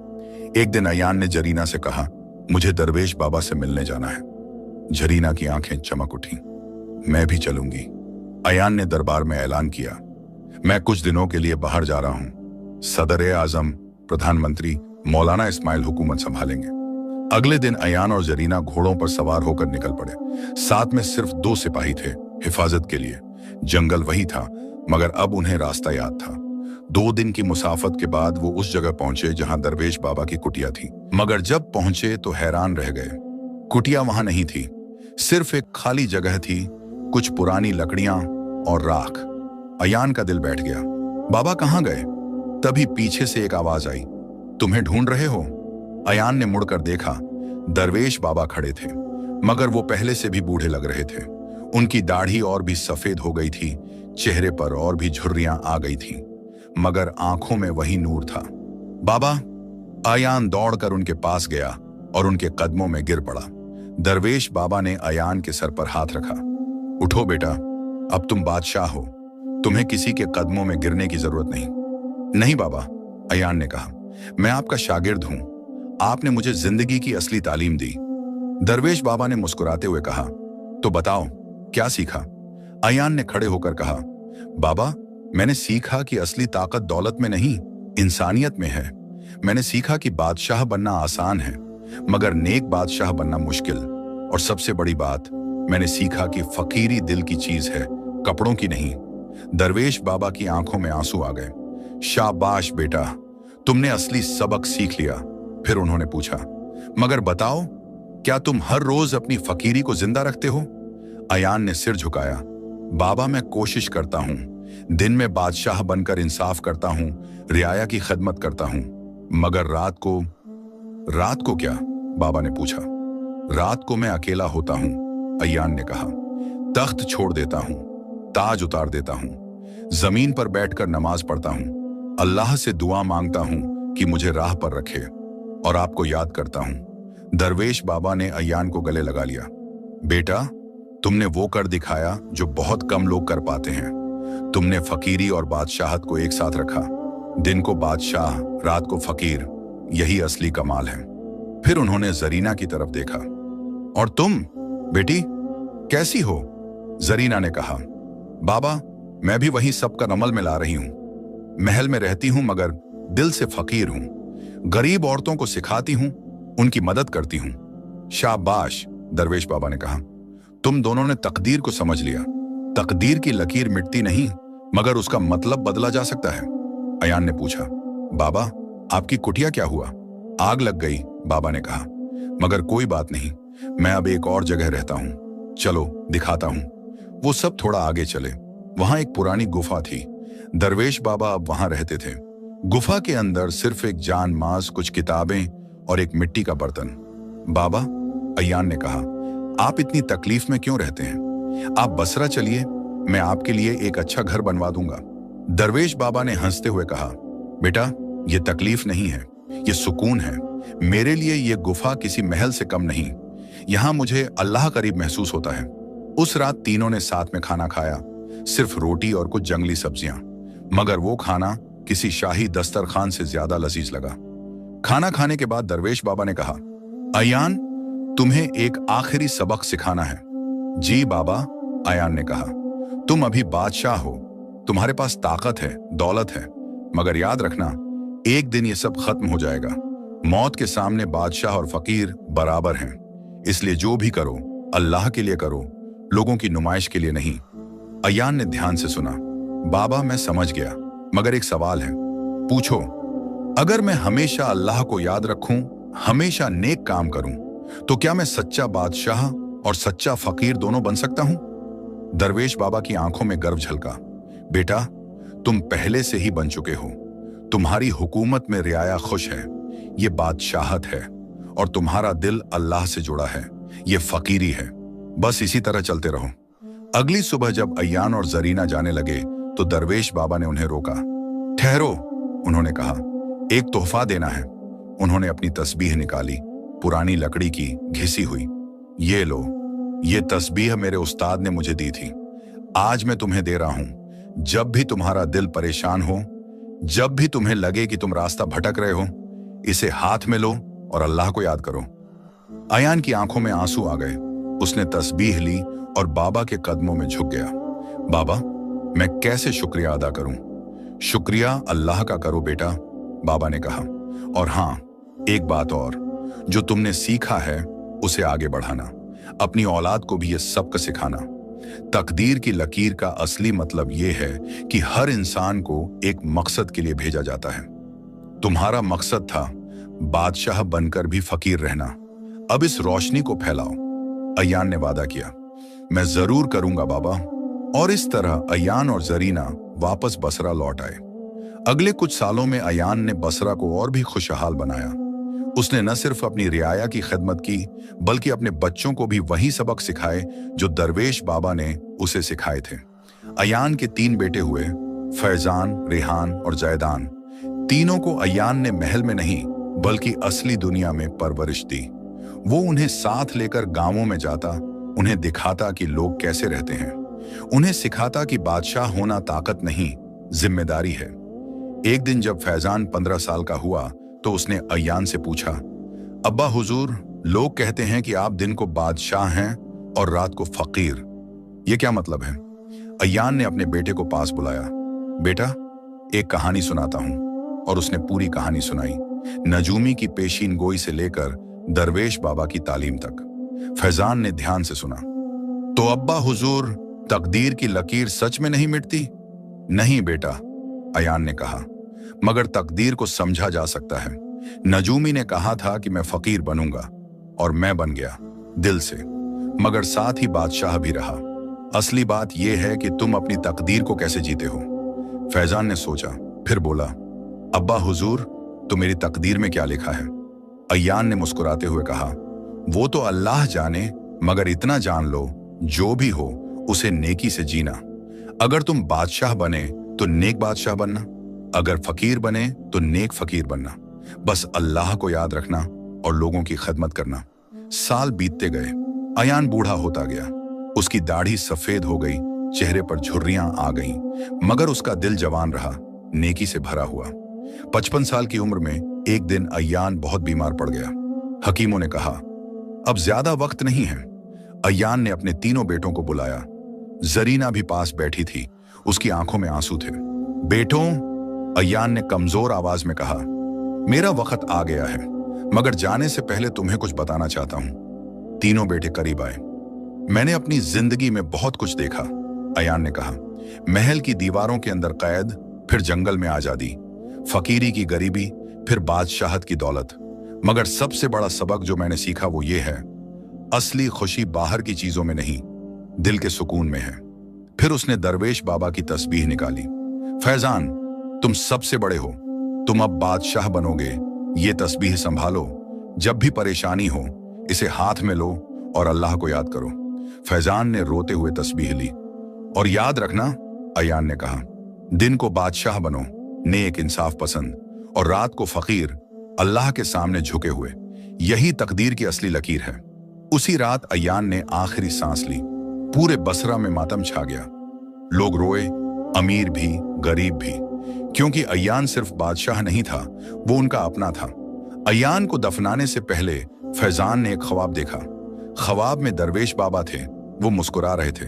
एक दिन अयान ने झरीना से कहा, मुझे दरवेश बाबा से मिलने जाना है। झरीना की आंखें चमक उठी। मैं भी चलूंगी। अयान ने दरबार में ऐलान किया, मैं कुछ दिनों के लिए बाहर जा रहा हूं। सदर आजम, प्रधानमंत्री मौलाना इस्माइल हुकूमत संभालेंगे। अगले दिन अयान और झरीना घोड़ों पर सवार होकर निकल पड़े। साथ में सिर्फ 2 सिपाही थे हिफाजत के लिए। जंगल वही था, मगर अब उन्हें रास्ता याद था। 2 दिन की मुसाफत के बाद वो उस जगह पहुंचे जहां दरवेश बाबा की कुटिया थी। मगर जब पहुंचे तो हैरान रह गए। कुटिया वहां नहीं थी, सिर्फ एक खाली जगह थी, कुछ पुरानी लकड़ियां और राख। अयान का दिल बैठ गया। बाबा कहां गए? तभी पीछे से एक आवाज आई, तुम्हें ढूंढ रहे हो। अयान ने मुड़कर देखा। दरवेश बाबा खड़े थे, मगर वो पहले से भी बूढ़े लग रहे थे। उनकी दाढ़ी और भी सफेद हो गई थी, चेहरे पर और भी झुर्रियां आ गई थीं, मगर आंखों में वही नूर था। बाबा! अयान दौड़कर उनके पास गया और उनके कदमों में गिर पड़ा। दरवेश बाबा ने अयान के सर पर हाथ रखा। उठो बेटा, अब तुम बादशाह हो, तुम्हें किसी के कदमों में गिरने की जरूरत नहीं। नहीं बाबा, अयान ने कहा, मैं आपका शागिर्द हूं, आपने मुझे जिंदगी की असली तालीम दी। दरवेश बाबा ने मुस्कुराते हुए कहा, तो बताओ क्या सीखा? अयान ने खड़े होकर कहा, बाबा, मैंने सीखा कि असली ताकत दौलत में नहीं, इंसानियत में है। मैंने सीखा कि बादशाह बनना आसान है, मगर नेक बादशाह बनना मुश्किल। और सबसे बड़ी बात, मैंने सीखा कि फकीरी दिल की चीज है, कपड़ों की नहीं। दरवेश बाबा की आंखों में आंसू आ गए। शाबाश बेटा, तुमने असली सबक सीख लिया। फिर उन्होंने पूछा, मगर बताओ, क्या तुम हर रोज अपनी फकीरी को जिंदा रखते हो? अयान ने सिर झुकाया। बाबा, मैं कोशिश करता हूं, दिन में बादशाह बनकर इंसाफ करता हूं, रियाया की खिदमत करता हूं, मगर रात को क्या? बाबा ने पूछा। रात को मैं अकेला होता हूं, अयान ने कहा। तख्त छोड़ देता हूं, ताज उतार देता हूं, जमीन पर बैठकर नमाज पढ़ता हूं, अल्लाह से दुआ मांगता हूं कि मुझे राह पर रखे, और आपको याद करता हूं। दरवेश बाबा ने अयान को गले लगा लिया। बेटा, तुमने वो कर दिखाया जो बहुत कम लोग कर पाते हैं। तुमने फकीरी और बादशाहत को एक साथ रखा। दिन को बादशाह, रात को फकीर, यही असली कमाल है। फिर उन्होंने जरीना की तरफ देखा। और तुम बेटी कैसी हो? जरीना ने कहा, बाबा, मैं भी वही सब का अमल में ला रही हूं। महल में रहती हूं मगर दिल से फकीर हूं। गरीब औरतों को सिखाती हूं, उनकी मदद करती हूं। शाबाश, दरवेश बाबा ने कहा, तुम दोनों ने तकदीर को समझ लिया। तकदीर की लकीर मिटती नहीं, मगर उसका मतलब बदला जा सकता है। अयान ने पूछा, बाबा, आपकी कुटिया क्या हुआ? आग लग गई, बाबा ने कहा। मगर कोई बात नहीं, मैं अब एक और जगह रहता हूं, चलो दिखाता हूं। वो सब थोड़ा आगे चले। वहां एक पुरानी गुफा थी। दरवेश बाबा अब वहां रहते थे। गुफा के अंदर सिर्फ एक जान मांस, कुछ किताबें और एक मिट्टी का बर्तन। बाबा, अयान ने कहा, आप इतनी तकलीफ में क्यों रहते हैं? आप बसरा चलिए, मैं आपके लिए एक अच्छा घर बनवा दूंगा। दरवेश बाबा ने हंसते हुए कहा, बेटा, ये तकलीफ नहीं है, ये सुकून है। मेरे लिए ये गुफा किसी महल से कम नहीं। यहाँ मुझे अल्लाह करीब महसूस होता है। उस रात तीनों ने साथ में खाना खाया, सिर्फ रोटी और कुछ जंगली सब्जियां, मगर वो खाना किसी शाही दस्तरखान से ज्यादा लजीज लगा। खाना खाने के बाद दरवेश बाबा ने कहा, अयान, तुम्हें एक आखिरी सबक सिखाना है। जी बाबा, अयान ने कहा, तुम अभी बादशाह हो, तुम्हारे पास ताकत है, दौलत है, मगर याद रखना, एक दिन ये सब खत्म हो जाएगा। मौत के सामने बादशाह और फकीर बराबर हैं। इसलिए जो भी करो, अल्लाह के लिए करो, लोगों की नुमाइश के लिए नहीं। अयान ने ध्यान से सुना। बाबा, मैं समझ गया, मगर एक सवाल है। पूछो। अगर मैं हमेशा अल्लाह को याद रखूं, हमेशा नेक काम करूं, तो क्या मैं सच्चा बादशाह और सच्चा फकीर दोनों बन सकता हूं? दरवेश बाबा की आंखों में गर्व झलका। बेटा, तुम पहले से ही बन चुके हो। तुम्हारी हुकूमत में रियाया खुश है, ये बादशाहत है, और तुम्हारा दिल अल्लाह से जुड़ा है, ये फकीरी है। बस इसी तरह चलते रहो। अगली सुबह जब अयान और जरीना जाने लगे तो दरवेश बाबा ने उन्हें रोका। ठहरो, उन्होंने कहा, एक तोहफा देना है। उन्होंने अपनी तस्बीह निकाली, पुरानी लकड़ी की, घिसी हुई। ये लो, ये तस्बीह मेरे उस्ताद ने मुझे दी थी। आज मैं तुम्हें दे रहा हूं। जब भी तुम्हारा दिल परेशान हो, जब भी तुम्हें लगे कि तुम रास्ता भटक रहे हो, इसे हाथ में लो और अल्लाह को याद करो। अयान की आंखों में आंसू आ गए। उसने तस्बीह ली और बाबा के कदमों में झुक गया। बाबा, मैं कैसे शुक्रिया अदा करूं? शुक्रिया अल्लाह का करो बेटा, बाबा ने कहा। और हां, एक बात और, जो तुमने सीखा है उसे आगे बढ़ाना। अपनी औलाद को भी यह सबक सिखाना। तकदीर की लकीर का असली मतलब यह है कि हर इंसान को एक मकसद के लिए भेजा जाता है। तुम्हारा मकसद था बादशाह बनकर भी फकीर रहना। अब इस रोशनी को फैलाओ। अयान ने वादा किया, मैं जरूर करूंगा बाबा। और इस तरह अयान और जरीना वापस बसरा लौट आए। अगले कुछ सालों में अयान ने बसरा को और भी खुशहाल बनाया। उसने न सिर्फ अपनी रियाया की खिदमत की, बल्कि अपने बच्चों को भी वही सबक सिखाए जो दरवेश बाबा ने उसे सिखाए थे। अयान के 3 बेटे हुए, फैजान, रेहान और जैदान। तीनों को अयान ने महल में नहीं बल्कि असली दुनिया में परवरिश दी। वो उन्हें साथ लेकर गांवों में जाता, उन्हें दिखाता कि लोग कैसे रहते हैं, उन्हें सिखाता कि बादशाह होना ताकत नहीं, जिम्मेदारी है। एक दिन जब फैजान 15 साल का हुआ तो उसने अयान से पूछा, अब्बा हुजूर, लोग कहते हैं कि आप दिन को बादशाह हैं और रात को फकीर, ये क्या मतलब है? अयान ने अपने बेटे को पास बुलाया। बेटा, एक कहानी सुनाता हूं। और उसने पूरी कहानी सुनाई, नजूमी की पेशीन गोई से लेकर दरवेश बाबा की तालीम तक। फैजान ने ध्यान से सुना। तो अब्बा हुजूर, तकदीर की लकीर सच में नहीं मिटती? नहीं बेटा, अयान ने कहा, मगर तकदीर को समझा जा सकता है। नजूमी ने कहा था कि मैं फकीर बनूंगा, और मैं बन गया, दिल से, मगर साथ ही बादशाह भी रहा। असली बात यह है कि तुम अपनी तकदीर को कैसे जीते हो। फैजान ने सोचा, फिर बोला, अब्बा हुजूर, तो मेरी तकदीर में क्या लिखा है? अयान ने मुस्कुराते हुए कहा, वो तो अल्लाह जाने, मगर इतना जान लो, जो भी हो उसे नेकी से जीना। अगर तुम बादशाह बने तो नेक बादशाह बनना, अगर फकीर बने तो नेक फकीर बनना। बस अल्लाह को याद रखना और लोगों की खिदमत करना। साल बीतते गए। अयान बूढ़ा होता गया। उसकी दाढ़ी सफेद हो गई, चेहरे पर झुर्रियां आ गईं, मगर उसका दिल जवान रहा, नेकी से भरा हुआ। 55 साल की उम्र में एक दिन अयान बहुत बीमार पड़ गया। हकीमों ने कहा, अब ज्यादा वक्त नहीं है। अयान ने अपने तीनों बेटों को बुलाया। जरीना भी पास बैठी थी, उसकी आंखों में आंसू थे। बेटों, अयान ने कमजोर आवाज में कहा, मेरा वक्त आ गया है, मगर जाने से पहले तुम्हें कुछ बताना चाहता हूं। तीनों बेटे करीब आए। मैंने अपनी जिंदगी में बहुत कुछ देखा, अयान ने कहा। महल की दीवारों के अंदर कैद, फिर जंगल में आजादी, फकीरी की गरीबी, फिर बादशाहत की दौलत। मगर सबसे बड़ा सबक जो मैंने सीखा वो ये है, असली खुशी बाहर की चीजों में नहीं, दिल के सुकून में है। फिर उसने दरवेश बाबा की तस्बीह निकाली। फैजान, तुम सबसे बड़े हो, तुम अब बादशाह बनोगे। ये तस्बीह संभालो, जब भी परेशानी हो इसे हाथ में लो और अल्लाह को याद करो। फैजान ने रोते हुए तस्बीह ली। और याद रखना, अयान ने कहा, दिन को बादशाह बनो, नेक, इंसाफ पसंद, और रात को फकीर, अल्लाह के सामने झुके हुए। यही तकदीर की असली लकीर है। उसी रात अयान ने आखिरी सांस ली। पूरे बसरा में मातम छा गया। लोग रोए, अमीर भी, गरीब भी, क्योंकि अयान सिर्फ बादशाह नहीं था, वो उनका अपना था। अयान को दफनाने से पहले फैजान ने एक ख्वाब देखा। ख्वाब में दरवेश बाबा थे। वो मुस्कुरा रहे थे।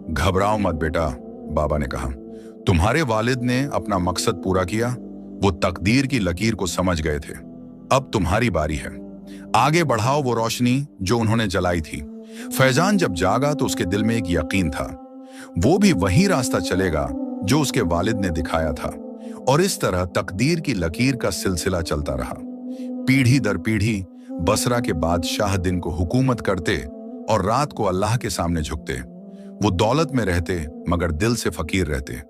घबराओ मत बेटा, बाबा ने कहा, तुम्हारे वालिद ने अपना मकसद पूरा किया। वो तकदीर की लकीर को समझ गए थे। अब तुम्हारी बारी है। आगे बढ़ाओ वो रोशनी जो उन्होंने जलाई थी। फैजान जब जागा तो उसके दिल में एक यकीन था, वो भी वही रास्ता चलेगा जो उसके वालिद ने दिखाया था। और इस तरह तकदीर की लकीर का सिलसिला चलता रहा। पीढ़ी दर पीढ़ी बसरा के बादशाह दिन को हुकूमत करते और रात को अल्लाह के सामने झुकते। वो दौलत में रहते मगर दिल से फकीर रहते।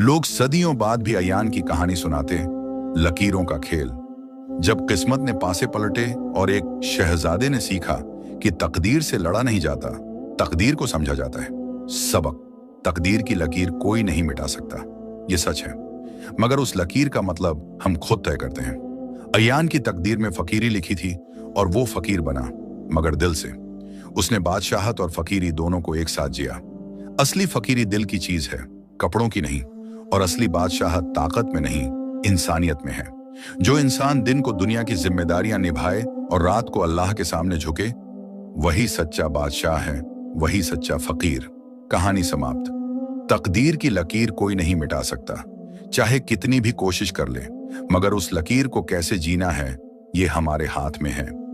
लोग सदियों बाद भी अयान की कहानी सुनाते, लकीरों का खेल। जब किस्मत ने पासे पलटे और एक शहजादे ने सीखा कि तकदीर से लड़ा नहीं जाता, तकदीर को समझा जाता है। सबक, तकदीर की लकीर कोई नहीं मिटा सकता, ये सच है, मगर उस लकीर का मतलब हम खुद तय करते हैं। अयान की तकदीर में फकीरी लिखी थी और वो फकीर बना, मगर दिल से। उसने बादशाहत और फकीरी दोनों को एक साथ जिया। असली फकीरी दिल की चीज है, कपड़ों की नहीं। और असली बादशाहत ताकत में नहीं, इंसानियत में है। जो इंसान दिन को दुनिया की जिम्मेदारियां निभाए और रात को अल्लाह के सामने झुके, वही सच्चा बादशाह है, वही सच्चा फकीर। कहानी समाप्त। तकदीर की लकीर कोई नहीं मिटा सकता, चाहे कितनी भी कोशिश कर ले, मगर उस लकीर को कैसे जीना है, ये हमारे हाथ में है।